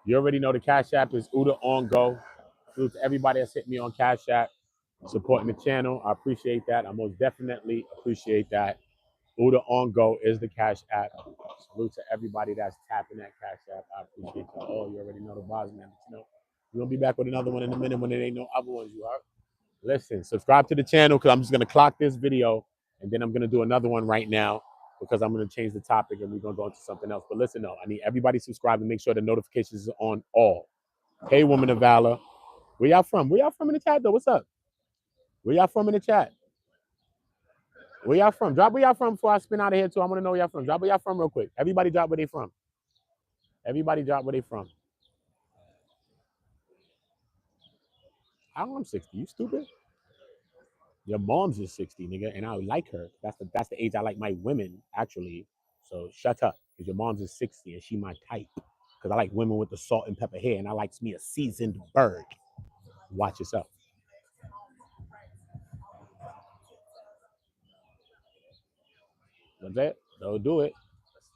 You already know the Cash App is OOTAONGO. Salute to everybody that's hit me on Cash App, supporting the channel. I appreciate that. I most definitely appreciate that. OOTAONGO is the Cash App. Salute to everybody that's tapping that Cash App. I appreciate you all. You already know the vibes, man. But you know, we're going to be back with another one in a minute when there ain't no other ones, you are. Listen, subscribe to the channel because I'm just going to clock this video and then I'm going to do another one right now because I'm going to change the topic and we're going to go into something else. But listen, though, I need everybody subscribe and make sure the notifications are on all. Hey, woman of valor. Where y'all from? Where y'all from in the chat, though? What's up? Where y'all from in the chat? Where y'all from? Drop where y'all from before I spin out of here, too. I want to know where y'all from. Drop where y'all from real quick. Everybody drop where they from. Everybody drop where they from. I'm 60. You stupid? Your mom's is 60, nigga, and I like her. That's the age I like my women, actually. So shut up, because your mom's is 60 and she my type. Because I like women with the salt and pepper hair, and I likes me a seasoned bird. Watch yourself. That's it. Don't do it.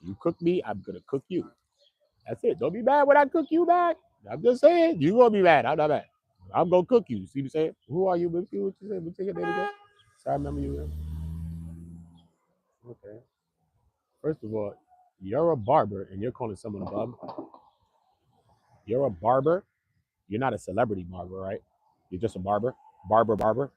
You cook me, I'm gonna cook you. That's it. Don't be mad when I cook you back. I'm just saying, you gonna be mad. I'm not mad. I'm gonna cook you. See what I'm saying? Who are you? What you say? What you say? There we go. So I remember you. Okay. First of all, you're a barber and you're calling someone a bum. You're a barber. You're not a celebrity barber, right? You're just a barber. Barber.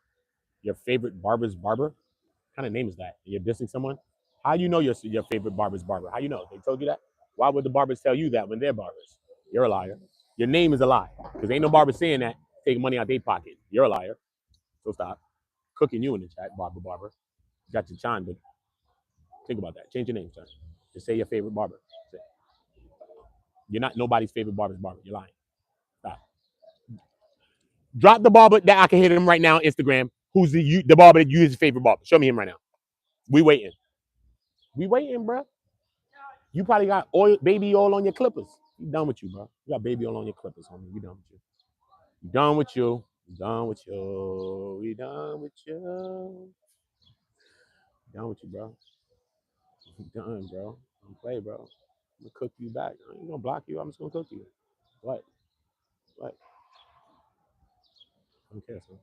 Your favorite barber's barber. What kind of name is that? You're dissing someone? How you know your favorite barber's barber? How you know? They told you that? Why would the barbers tell you that when they're barbers? You're a liar. Your name is a lie. Because ain't no barber saying that, taking money out their pocket. You're a liar. So stop. Cooking you in the chat, barber. You got your chime, but think about that. Change your name, son. Just say your favorite barber. You're not nobody's favorite barber's barber. You're lying. Stop. Drop the barber that I can hit him right now on Instagram. Who's the barber that you is his favorite barber? Show me him right now. We waiting. We waiting, bro. You probably got oil, baby oil on your clippers. We done with you, bro. You got baby oil on your clippers, homie. We done with you. We done with you. We done with you. We done with you. Done with you, bro. We done, bro. Don't play, bro. I'm gonna cook you back. I ain't gonna block you. I'm just gonna cook you. What? What? I don't care, son.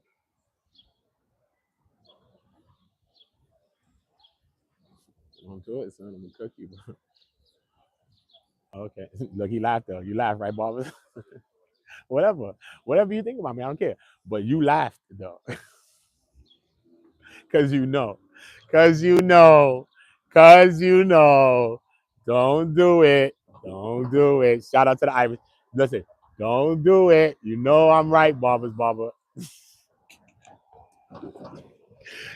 I'm gonna do it, son. I'm gonna cook you, bro. Okay. Look, he laughed though. You laughed, right, Barbara? Whatever you think about me, I don't care. But you laughed though, cause you know, cause you know, cause you know. Don't do it. Don't do it. Shout out to the Irish. Listen, don't do it. You know I'm right, Barbara's Barber.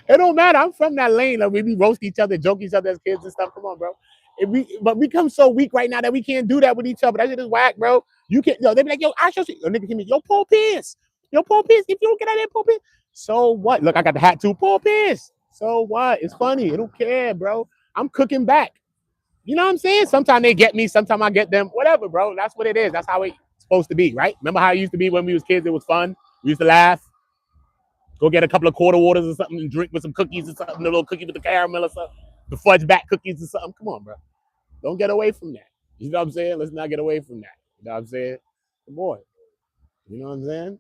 It don't matter. I'm from that lane. Like we roast each other, joke each other as kids and stuff. Come on, bro. But we become so weak right now that we can't do that with each other. That shit is whack, bro. You can't. Yo, they be like, yo, I show you. Yo, nigga, give me, yo, Paul Pierce. Yo, Paul Pierce. If you don't get out of there, Paul Pierce. So what? Look, I got the hat too, Paul Pierce. So what? It's funny. I don't care, bro. I'm cooking back. You know what I'm saying? Sometimes they get me. Sometimes I get them. Whatever, bro. That's what it is. That's how it's supposed to be, right? Remember how it used to be when we was kids? It was fun. We used to laugh. Go get a couple of quarter waters or something and drink with some cookies or something, a little cookie with the caramel or something, the fudge back cookies or something. Come on, bro. Don't get away from that. You know what I'm saying? Let's not get away from that. You know what I'm saying? Come on. You know what I'm saying?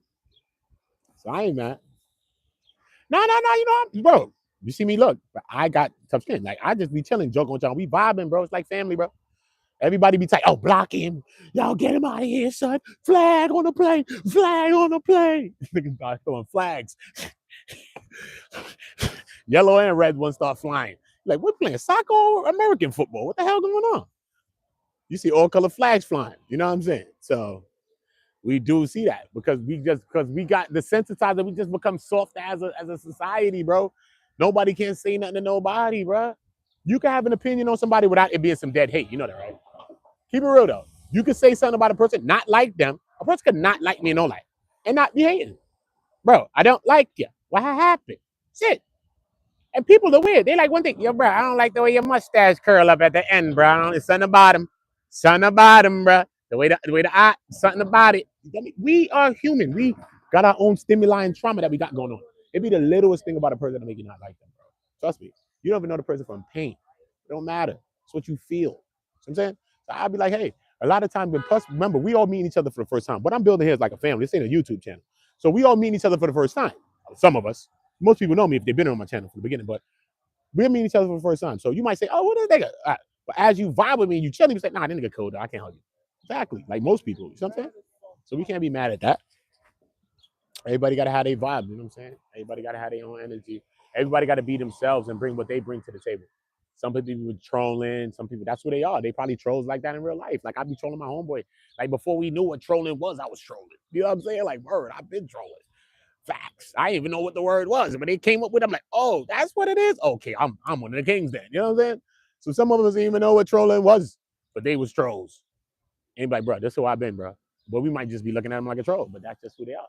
So I ain't mad. No, you know, bro. You see me look, but I got tough skin. Like I just be chilling, joking with y'all. We vibing, bro. It's like family, bro. Everybody be like, oh, block him. Y'all get him out of here, son. Flag on the plane. Flag on the plane. Niggas start throwing flags. Yellow and red ones start flying. Like, we're playing soccer or American football. What the hell going on? You see all color flags flying. You know what I'm saying? So we do see that because we got desensitized, we just become soft as a society, bro. Nobody can say nothing to nobody, bro. You can have an opinion on somebody without it being some dead hate. You know that, right? Keep it real though. You can say something about a person, not like them. A person could not like me and no like, and not be hating. Bro, I don't like you. What happened? Shit. And people are weird. They like one thing. Yo, bro, I don't like the way your mustache curl up at the end, bro. It's something about him. Something about him, bro. The way the eye, something about it. We are human. We got our own stimuli and trauma that we got going on. It'd be the littlest thing about a person that make you not like them, bro. Trust me. You don't even know the person from pain. It don't matter. It's what you feel. You know what I'm saying? So I'd be like, hey, A lot of times, plus, remember, we all meet each other for the first time. What I'm building here is like a family. This ain't a YouTube channel. So we all meet each other for the first time. Some of us. Most people know me if they've been on my channel from the beginning, but we're meeting each other for the first time. So you might say, oh, what is that nigga? But as you vibe with me and you chill, you say, nah, that nigga cool, though. I can't hug you. Exactly. Like most people. You know what I'm saying? So we can't be mad at that. Everybody got to have their vibe. You know what I'm saying? Everybody got to have their own energy. Everybody got to be themselves and bring what they bring to the table. Some people were trolling. Some people, that's who they are. They probably trolls like that in real life. Like I be trolling my homeboy. Like before we knew what trolling was, I was trolling. You know what I'm saying? Like, word, I've been trolling. Facts. I didn't even know what the word was. But they came up with it, I'm like, oh, that's what it is? Okay, I'm one of the kings then. You know what I'm saying? So some of us didn't even know what trolling was, but they was trolls. And be like, bro, this is who I've been, bro. But we might just be looking at them like a troll, but that's just who they are.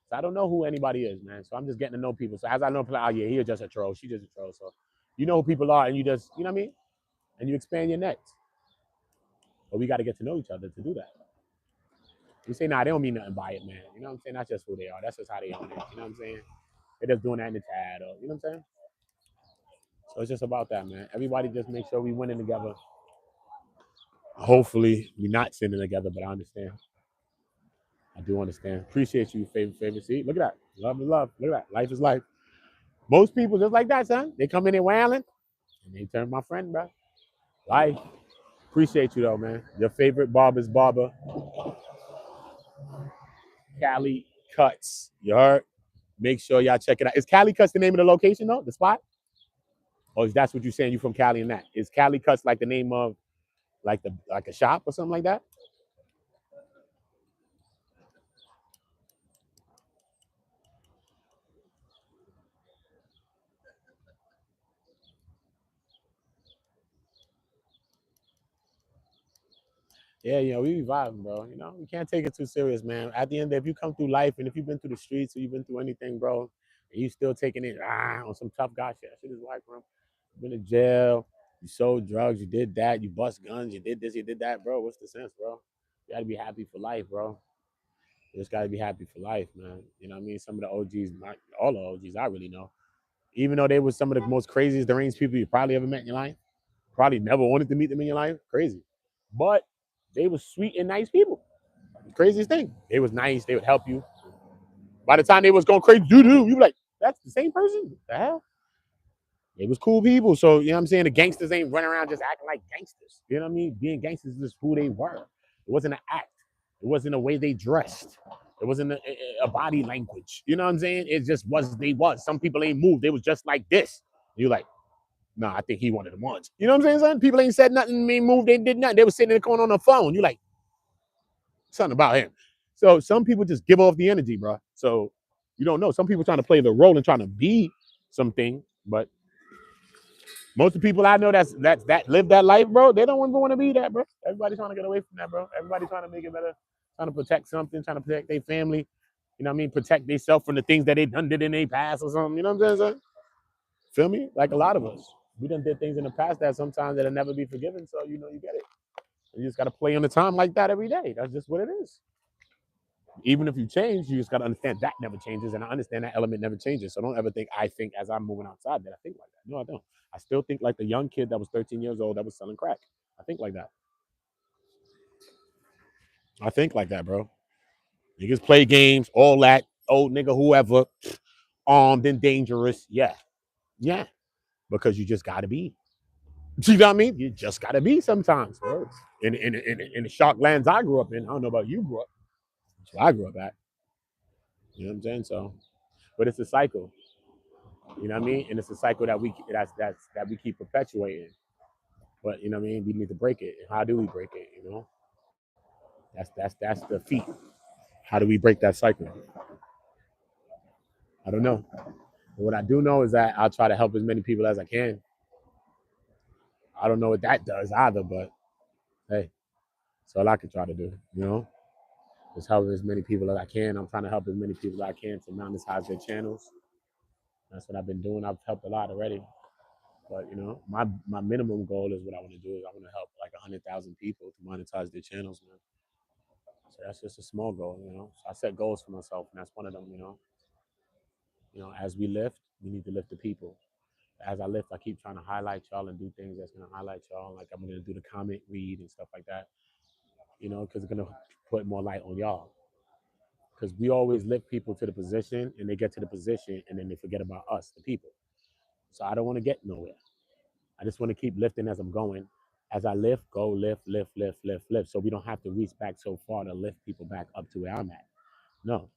So I don't know who anybody is, man. So I'm just getting to know people. So as I know, oh yeah, he's just a troll. She's just a troll. So you know who people are, and you just, you know what I mean? And you expand your net. But we got to get to know each other to do that. You say, nah, they don't mean nothing by it, man. You know what I'm saying? That's just who they are. That's just how they are. You know what I'm saying? They're just doing that in the chat, or you know what I'm saying? So it's just about that, man. Everybody just make sure we winning together. Hopefully, we're not sinning together, but I understand. I do understand. Appreciate you, favorite. See, look at that. Love is love. Look at that. Life is life. Most people just like that, son. They come in there wailing, and they turn my friend, bro. Life. Appreciate you, though, man. Your favorite barber's barber, Cali Cuts. You heard? Make sure y'all check it out. Is Cali Cuts the name of the location, though? The spot? Or is that's what you're saying? You from Cali and that? Is Cali Cuts like the name of like a shop or something like that? Yeah, we be vibing, bro. We can't take it too serious, man. At the end, if you come through life and if you've been through the streets or you've been through anything, bro, and you still taking it on some tough guy shit, that shit is white, bro. You've been in jail, you sold drugs, you did that, you bust guns, you did this, you did that, bro. What's the sense, bro? You gotta be happy for life, bro. You just gotta be happy for life, man. You know what I mean? Some of the OGs, all the OGs I really know, even though they were some of the most craziest, deranged people you probably ever met in your life, probably never wanted to meet them in your life, crazy. But they were sweet and nice people. Craziest thing. They was nice. They would help you. By the time they was going crazy, you be like, that's the same person? What the hell? They was cool people. So, you know what I'm saying? The gangsters ain't running around just acting like gangsters. You know what I mean? Being gangsters is just who they were. It wasn't an act. It wasn't a way they dressed. It wasn't a body language. You know what I'm saying? It just was they was. Some people ain't moved. They was just like this. You're like, nah, I think he one of the ones. You know what I'm saying, son? People ain't said nothing, ain't moved, they did nothing. They was sitting in the corner on the phone. You like, something about him. So some people just give off the energy, bro. So you don't know. Some people trying to play the role and trying to be something, but most of the people I know that live that life, bro, they don't even want to be that, bro. Everybody's trying to get away from that, bro. Everybody's trying to make it better, trying to protect something, trying to protect their family. You know what I mean? Protect themselves from the things that they done did in their past or something. You know what I'm saying? Feel me? Like a lot of us. We done did things in the past that sometimes that'll never be forgiven. So you get it. You just gotta play on the time like that every day. That's just what it is. Even if you change, you just got to understand that never changes, and I understand that element never changes. So don't ever think I think as I'm moving outside that I think like that. No, I don't. I still think like the young kid that was 13 years old that was selling crack. I think like that. I think like that, bro. Niggas play games, all that. Old nigga, whoever, armed and dangerous. Yeah, yeah. Because you just gotta be. You know what I mean? You just gotta be sometimes, bro. In the shock lands I grew up in, I don't know about you grew up. That's where I grew up at. You know what I'm saying? So, but it's a cycle. You know what I mean? And it's a cycle that we keep perpetuating. But you know what I mean? We need to break it. How do we break it? That's the feat. How do we break that cycle? I don't know. But what I do know is that I'll try to help as many people as I can. I don't know what that does either, but hey, that's all I can try to do. Just help as many people as I can. I'm trying to help as many people as I can to monetize their channels. That's what I've been doing. I've helped a lot already. But my minimum goal is what I want to do is I want to help like 100,000 people to monetize their channels, man. So that's just a small goal. So I set goals for myself, and that's one of them. As we lift, we need to lift the people. As I lift, I keep trying to highlight y'all and do things that's gonna highlight y'all. Like I'm gonna do the comment read and stuff like that. you know, because it's gonna put more light on y'all. Because we always lift people to the position, and they get to the position, and then they forget about us, the people. So I don't want to get nowhere. I just want to keep lifting as I'm going. As I lift, go lift, lift, lift, lift, lift. So we don't have to reach back so far to lift people back up to where I'm at. No,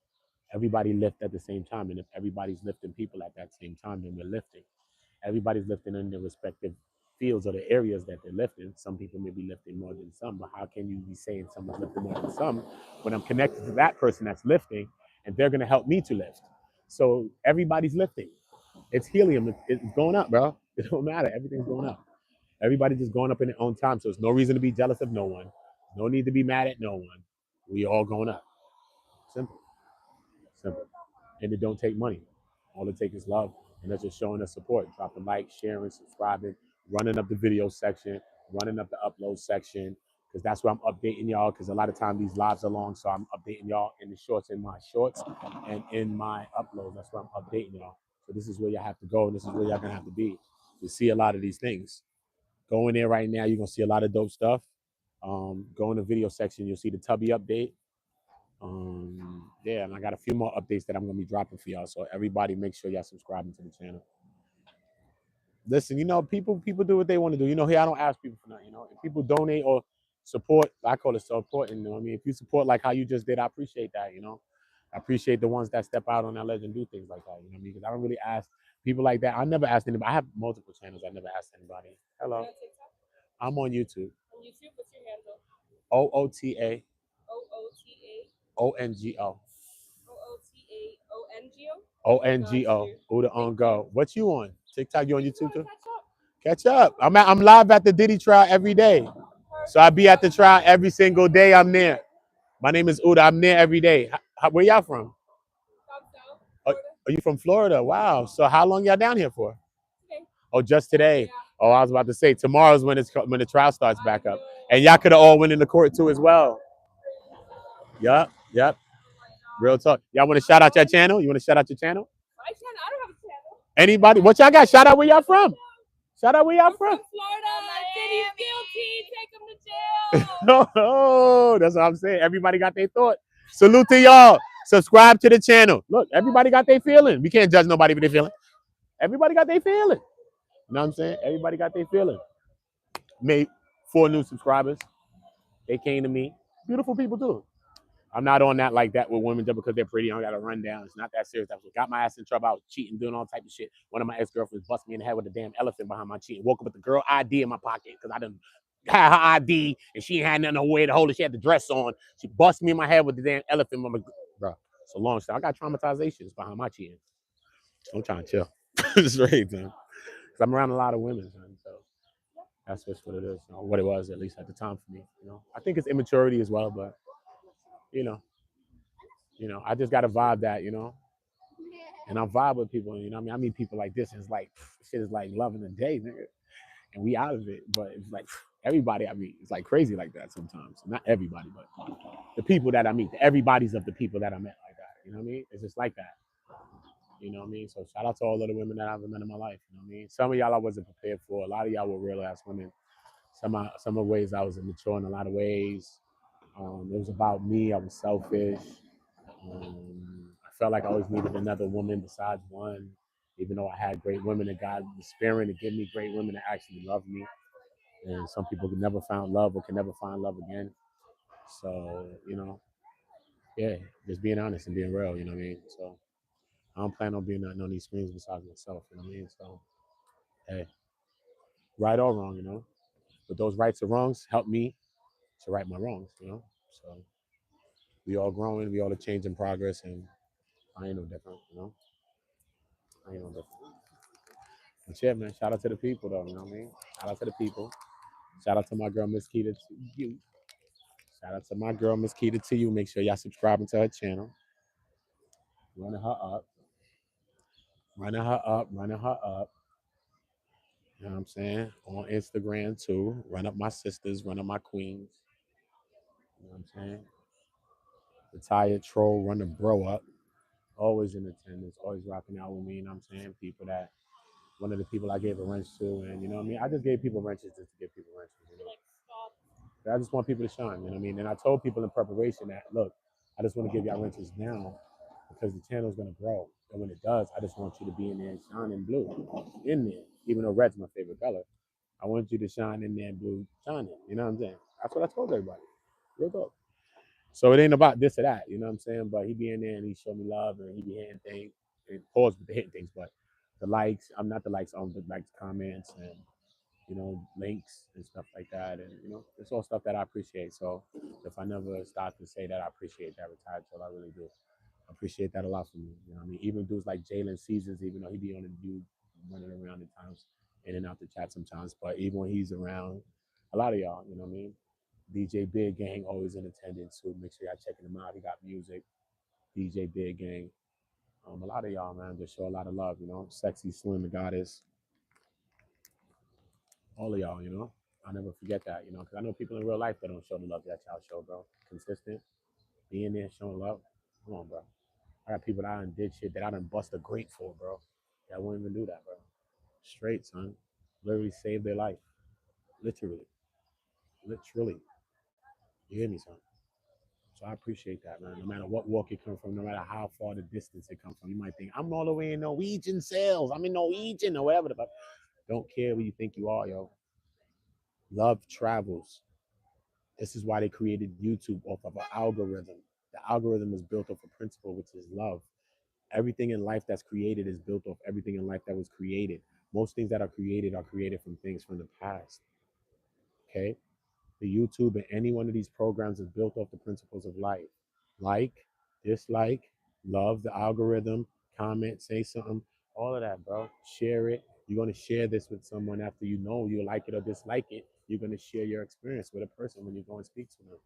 everybody lift at the same time. And if everybody's lifting people at that same time, then we're lifting. Everybody's lifting in their respective fields or the areas that they're lifting. Some people may be lifting more than some, but how can you be saying someone's lifting more than some when I'm connected to that person that's lifting and they're going to help me to lift? So everybody's lifting. It's helium. It's going up, bro. It don't matter. Everything's going up. Everybody's just going up in their own time. So there's no reason to be jealous of no one. No need to be mad at no one. We all going up. Simple. Simple. And it don't take money. All it takes is love. And that's just showing us support. Dropping like, sharing, subscribing, running up the video section, running up the upload section. Because that's where I'm updating y'all. Because a lot of times these lives are long. So I'm updating y'all in the shorts, in my shorts, and in my uploads. That's where I'm updating y'all. So this is where y'all have to go. And this is where y'all going to have to be to see a lot of these things. Go in there right now. You're going to see a lot of dope stuff. Go in the video section. You'll see the Tubby update. Yeah, and I got a few more updates that I'm gonna be dropping for y'all. So everybody, make sure y'all subscribing to the channel. Listen, you know, people do what they want to do. You know, here I don't ask people for nothing. You know, if people donate or support, I call it support. You know, I mean, if you support like how you just did, I appreciate that. You know, I appreciate the ones that step out on that ledge and do things like that. You know what I mean? Because I don't really ask people like that. I never asked anybody. I have multiple channels. I never asked anybody. Hello, I'm on YouTube. On YouTube, what's your handle? OOTA. OOTAONGO. OOTAONGO. OOTAONGO. What you on? TikTok? You on YouTube too? Catch up. I'm live at the Diddy trial every day. So I be at the trial every single day. I'm there. My name is Uda. I'm there every day. Where y'all from? Are you from Florida? Wow. So how long y'all down here for? Oh, just today. Oh, I was about to say tomorrow's when the trial starts back up. And y'all could have all went in the court too as well. Yep. Yep. Real talk. Y'all want to shout out your channel? You want to shout out your channel? My channel? I don't have a channel. Anybody? What y'all got? Shout out where y'all from. Shout out where y'all from. Florida. Diddy's guilty. Take him to jail. Oh, that's what I'm saying. Everybody got their thought. Salute to y'all. Subscribe to the channel. Look, everybody got their feeling. We can't judge nobody for their feeling. Everybody got their feeling. You know what I'm saying? Everybody got their feeling. Made 4 new subscribers. They came to me. Beautiful people too. I'm not on that like that with women just because they're pretty. I don't got to run down. It's not that serious. I got my ass in trouble. I was cheating, doing all type of shit. One of my ex-girlfriends busted me in the head with a damn elephant behind my cheating. Woke up with the girl ID in my pocket because I done had her ID and she ain't had nothing away to hold it. She had the dress on. She busted me in my head with the damn elephant. Bro, it's a long story. I got traumatizations behind my cheating. I'm trying to chill. Straight, man. Because I'm around a lot of women, man. So that's just what it is. You know, what it was, at least at the time for me. You know, I think it's immaturity as well, but you know, I just got to vibe that, you know, and I vibe with people, you know what I mean? I meet people like this, and it's like, shit is like loving the day, nigga, and we out of it, but it's like, everybody I meet, it's like crazy like that sometimes. Not everybody, but the people that I meet, the everybody's of the people that I met like that, you know what I mean? It's just like that, you know what I mean? So shout out to all of the women that I've met in my life, you know what I mean? Some of y'all I wasn't prepared for. A lot of y'all were real ass women. Some of ways I was immature in a lot of ways. It was about me. I was selfish. I felt like I always needed another woman besides one, even though I had great women that God was sparing to give me great women that actually loved me. And some people could never find love or can never find love again. So, you know, yeah, just being honest and being real, you know what I mean? So I don't plan on being nothing on these screens besides myself, you know what I mean? So, hey, right or wrong, you know? But those rights or wrongs help me to right my wrongs, you know? So we all growing, we all a change in progress, and I ain't no different, you know? I ain't no different. But yeah, man, shout out to the people though, you know what I mean? Shout out to the people. Shout out to my girl Miss Keita to you. Shout out to my girl Miss Keita to you. Make sure y'all subscribing to her channel. Running her up. Running her up. Running her up. You know what I'm saying? On Instagram too. Run up my sisters, run up my queens. You know what I'm saying? Retired troll, run the bro up. Always in attendance, always rocking out with me, you know what I'm saying? People that one of the people I gave a wrench to, and you know what I mean? I just gave people wrenches just to give people wrenches, you know. I just want people to shine, you know what I mean? And I told people in preparation that, look, I just want to give y'all rentals now because the channel is going to grow. And when it does, I just want you to be in there and shine in blue, in there. Even though red's my favorite color, I want you to shine in there and blue, shining. You know what I'm saying? That's what I told everybody. Real dope. So it ain't about this or that, you know what I'm saying? But he be in there and he show me love and he be hitting things, and pause with the hitting things, but the likes, I'm not the likes on the likes, comments, and you know, links and stuff like that. And, you know, it's all stuff that I appreciate. So if I never stop to say that I appreciate that retired chill, I really do. I appreciate that a lot from you. You know what I mean? Even dudes like Jalen Seasons, even though he be on the dude running around at times, in and out the chat sometimes, but even when he's around, a lot of y'all, you know what I mean? DJ Big Gang always in attendance, so make sure y'all checking him out. He got music. DJ Big Gang. A lot of y'all, man, just show a lot of love, you know? Sexy Slim, the goddess. All of y'all, you know, I'll never forget that, you know, because I know people in real life that don't show the love that y'all show, bro. Consistent, being there, showing love. Come on, bro. I got people that I done did shit that I done bust a grape for, bro. That won't even do that, bro. Straight, son. Literally saved their life. Literally. Literally. You hear me, son? So I appreciate that, man. No matter what walk it come from, no matter how far the distance it come from. You might think, I'm all the way in Norwegian sales. I'm in Norwegian or whatever the fuck. Don't care where you think you are, yo. Love travels. This is why they created YouTube off of an algorithm. The algorithm is built off a principle, which is love. Everything in life that's created is built off everything in life that was created. Most things that are created from things from the past. Okay? The YouTube and any one of these programs is built off the principles of life. Like, dislike, love the algorithm, comment, say something, all of that, bro. Share it. You're going to share this with someone after you know you like it or dislike it. You're going to share your experience with a person when you go and speak to them.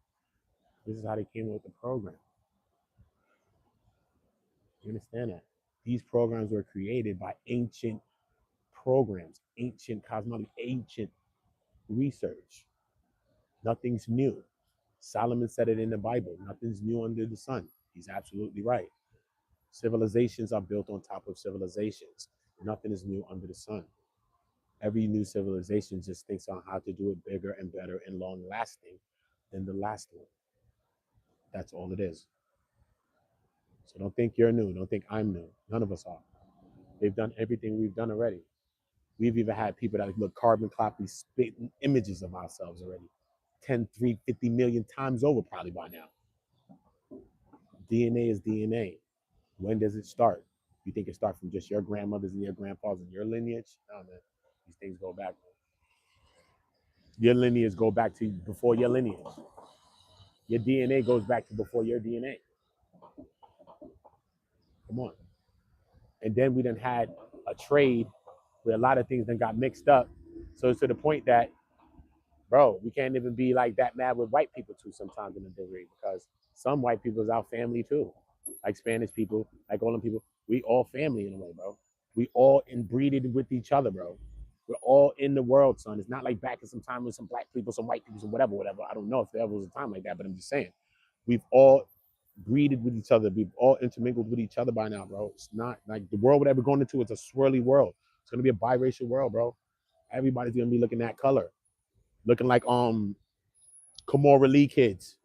This is how they came up with the program. You understand that? These programs were created by ancient programs, ancient cosmology, ancient research. Nothing's new. Solomon said it in the Bible. Nothing's new under the sun. He's absolutely right. Civilizations are built on top of civilizations. Nothing is new under the sun. Every new civilization just thinks on how to do it bigger and better and long lasting than the last one. That's all it is. So don't think you're new. Don't think I'm new. None of us are. They've done everything we've done already. We've even had people that look carbon copy spitting images of ourselves already. 10, 3, 50 million times over probably by now. DNA is DNA. When does it start? You think it starts from just your grandmothers and your grandfathers and your lineage? No, man. These things go back. Your lineage go back to before your lineage. Your DNA goes back to before your DNA. Come on. And then we done had a trade where a lot of things then got mixed up. So it's to the point that, bro, we can't even be like that mad with white people too sometimes in a degree, because some white people is our family too. Like Spanish people, like all them people, we all family in a way, bro. We all inbreeded with each other, bro. We're all in the world, son. It's not like back in some time with some black people, some white people, some whatever. I don't know if there ever was a time like that, but I'm just saying. We've all breeded with each other. We've all intermingled with each other by now, bro. It's not like the world that we're going into is a swirly world. It's going to be a biracial world, bro. Everybody's going to be looking that color. Looking like Kamora Lee kids.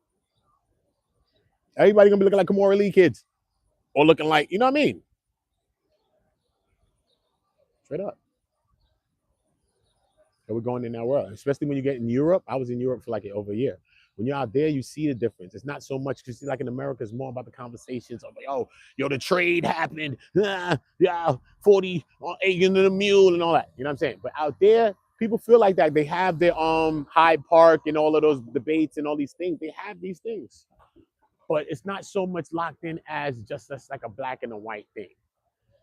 Everybody going to be looking like Kamora Lee kids. Or looking like, you know what I mean? Straight up. So we're going in that world, especially when you get in Europe. I was in Europe for like over a year. When you're out there, you see the difference. It's not so much because like in America, it's more about the conversations of like, yo, the trade happened. 40 acres to the mule and all that. You know what I'm saying? But out there, people feel like that. They have their Hyde Park and all of those debates and all these things. They have these things. But it's not so much locked in as just like a black and a white thing.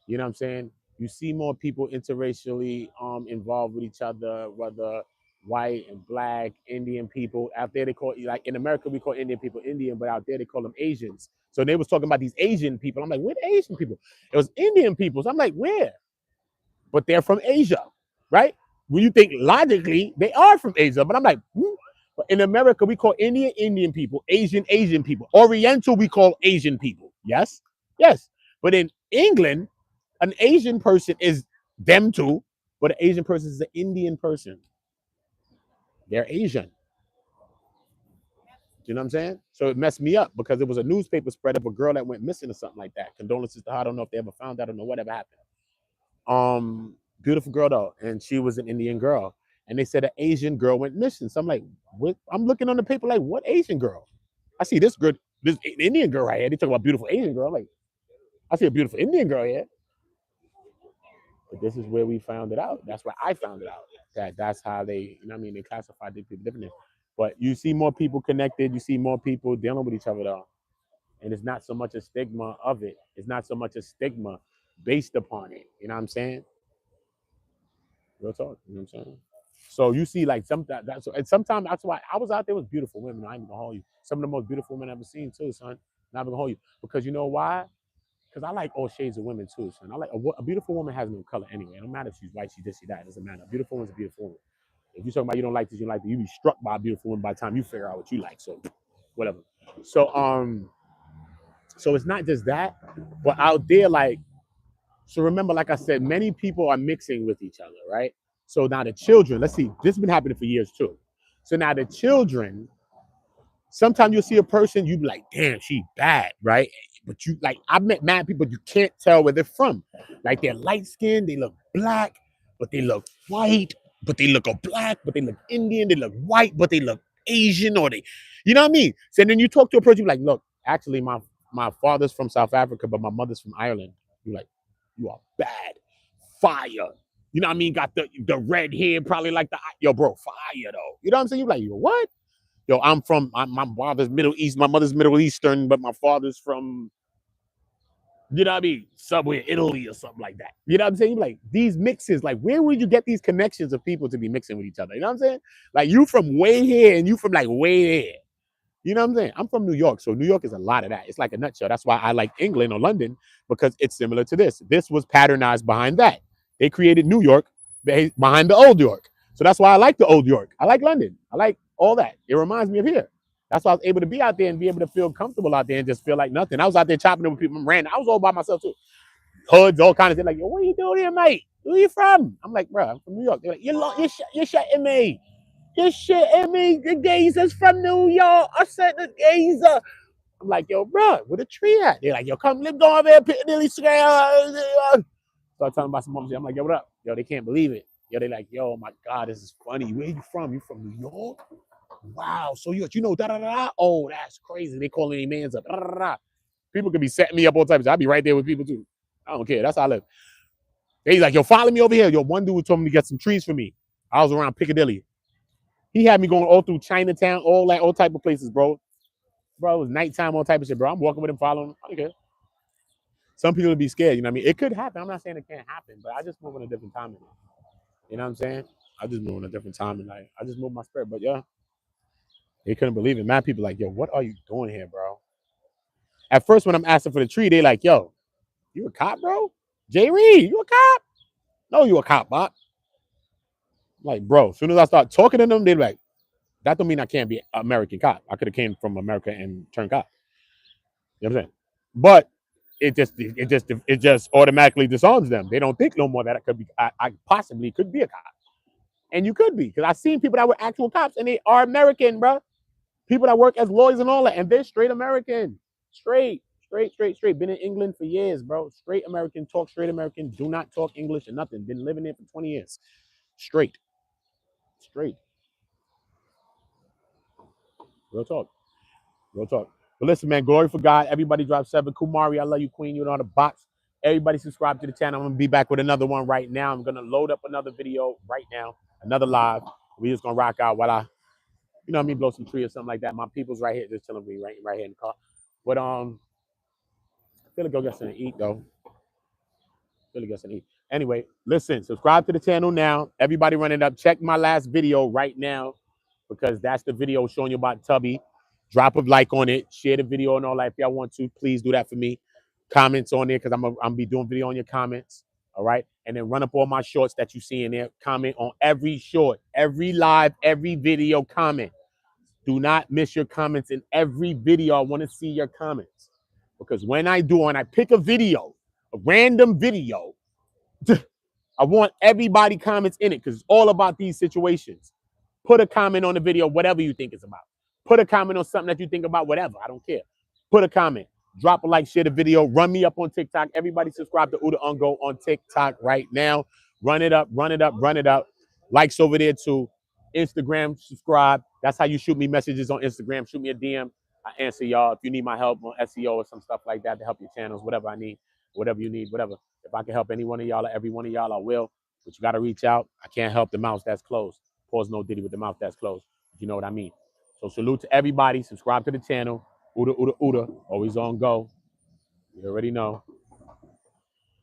You know what I'm saying? You see more people interracially involved with each other, whether white and black, Indian people. Out there they call, like in America we call Indian people Indian, but out there they call them Asians. So they was talking about these Asian people. I'm like, where the Asian people? It was Indian people. So I'm like, where? But they're from Asia, right? When you think logically, they are from Asia. But I'm like, But in America we call Indian people, Asian people. Oriental we call Asian people. Yes? Yes. But in England, an Asian person is them too, but an Asian person is an Indian person. They're Asian. You know what I'm saying? So it messed me up because it was a newspaper spread of a girl that went missing or something like that. Condolences to her. I don't know if they ever found out. I don't know whatever happened. Beautiful girl though, and she was an Indian girl. And they said an Asian girl went missing. So I'm like, what? I'm looking on the paper like, what Asian girl? I see this Indian girl right here. They talk about beautiful Asian girl. I'm like, I see a beautiful Indian girl here. But this is where we found it out. That's where I found it out. That's how they, you know what I mean, they classify these people differently. But you see more people connected. You see more people dealing with each other though. And it's not so much a stigma of it. It's not so much a stigma based upon it. You know what I'm saying? Real talk. You know what I'm saying? So you see, like sometimes that's why I was out there with beautiful women. I ain't even gonna hold you. Some of the most beautiful women I've ever seen too, son. Not even gonna hold you because you know why? Because I like all shades of women too, son. I like a beautiful woman has no color anyway. It don't matter if she's white, she's this, she's that. It doesn't matter. A beautiful woman's a beautiful woman. If you're talking about you don't like this, you don't like that, you be struck by a beautiful woman by the time you figure out what you like. So whatever. So it's not just that, but out there, like, so remember, like I said, many people are mixing with each other, right? So now the children, let's see, this has been happening for years too. So now the children, sometimes you'll see a person, you be like, damn, she bad, right? But you like, I've met mad people, you can't tell where they're from. Like they're light skinned, they look black, but they look white, but they look black, but they look Indian, they look white, but they look Asian, or they, you know what I mean? So then you talk to a person, you're like, look, actually my father's from South Africa, but my mother's from Ireland. You're like, you are bad, fire. You know what I mean? Got the red hair, probably like the, yo, bro, fire though. You know what I'm saying? You're like, yo, what? Yo, I'm from, my father's Middle East, my mother's Middle Eastern, but my father's from, you know what I mean, somewhere Italy or something like that. You know what I'm saying? Like these mixes, like where would you get these connections of people to be mixing with each other? You know what I'm saying? Like you from way here and you from like way there. You know what I'm saying? I'm from New York, so New York is a lot of that. It's like a nutshell. That's why I like England or London, because it's similar to this. This was patternized behind that. They created New York behind the old York. So that's why I like the old York. I like London. I like all that. It reminds me of here. That's why I was able to be out there and be able to feel comfortable out there and just feel like nothing. I was out there chopping it with people. Ran. I was all by myself too. Hoods, all kinds of things. Like, yo, what are you doing here, mate? Where you from? I'm like, bro, I'm from New York. They're like, you're shitting me. You're shitting me. The geezer's from New York. I said the geezer. I'm like, yo, bro, where the tree at? They're like, yo, come, let's go over there, Piccadilly Square. So I tell them about some moments. I'm like, yo, what up? Yo, they can't believe it. Yo, they like, yo, my God, this is funny. Where you from? You from New York? Wow. So you know, da da da. Oh, that's crazy. They calling any man's up. Da, da, da. People could be setting me up all types. I'll be right there with people too. I don't care. That's how I live. They like, yo, follow me over here. Yo, one dude told me to get some trees for me. I was around Piccadilly. He had me going all through Chinatown, all type of places, bro. Bro, it was nighttime, all type of shit, bro. I'm walking with him, following him. I don't care. Some people would be scared, you know what I mean? It could happen. I'm not saying it can't happen, but I just move in a different time in life. You know what I'm saying? I just move in a different time in life. I just move my spirit. But yeah, they couldn't believe it. Mad people like, yo, what are you doing here, bro? At first, when I'm asking for the tree, they like, yo, you a cop, bro? Jay Reed, you a cop? No, you a cop, Bob. Like, bro, as soon as I start talking to them, they're like, that don't mean I can't be an American cop. I could have came from America and turned cop. You know what I'm saying? But it just automatically disarms them. They don't think no more that I could be. I possibly could be a cop, and you could be, because I've seen people that were actual cops and they are American, bro. People that work as lawyers and all that, and they're straight American, straight. Been in England for years, bro. Straight American, talk straight American. Do not talk English or nothing. Been living there for 20 years, straight. Real talk. But listen, man, glory for God. Everybody drop 7. Kumari, I love you, Queen. You know the box. Everybody subscribe to the channel. I'm going to be back with another one right now. I'm going to load up another video right now, another live. We just going to rock out while I, you know what I mean, blow some tree or something like that. My people's right here, just chilling with me right here in the car. But I feel like go get something to eat, though. Anyway, listen, subscribe to the channel now. Everybody running up. Check my last video right now, because that's the video showing you about Tubby. Drop a like on it. Share the video and all that. If y'all want to, please do that for me. Comments on there, because I'm gonna be doing video on your comments. All right. And then run up all my shorts that you see in there. Comment on every short, every live, every video, comment. Do not miss your comments in every video. I want to see your comments. Because when I pick a video, a random video, I want everybody comments in it, because it's all about these situations. Put a comment on the video, whatever you think it's about. Put a comment on something that you think about, whatever. I don't care. Put a comment. Drop a like, share the video. Run me up on TikTok. Everybody subscribe to OOTAONGO on TikTok right now. Run it up, run it up, run it up. Likes over there too. Instagram, subscribe. That's how you shoot me messages on Instagram. Shoot me a DM. I answer y'all. If you need my help on SEO or some stuff like that to help your channels, whatever I need, whatever you need, whatever. If I can help any one of y'all or every one of y'all, I will. But you got to reach out. I can't help the mouth that's closed. Pause no Diddy with the mouth that's closed. You know what I mean? So salute to everybody. Subscribe to the channel. Oota, oota, oota. Always on go. You already know.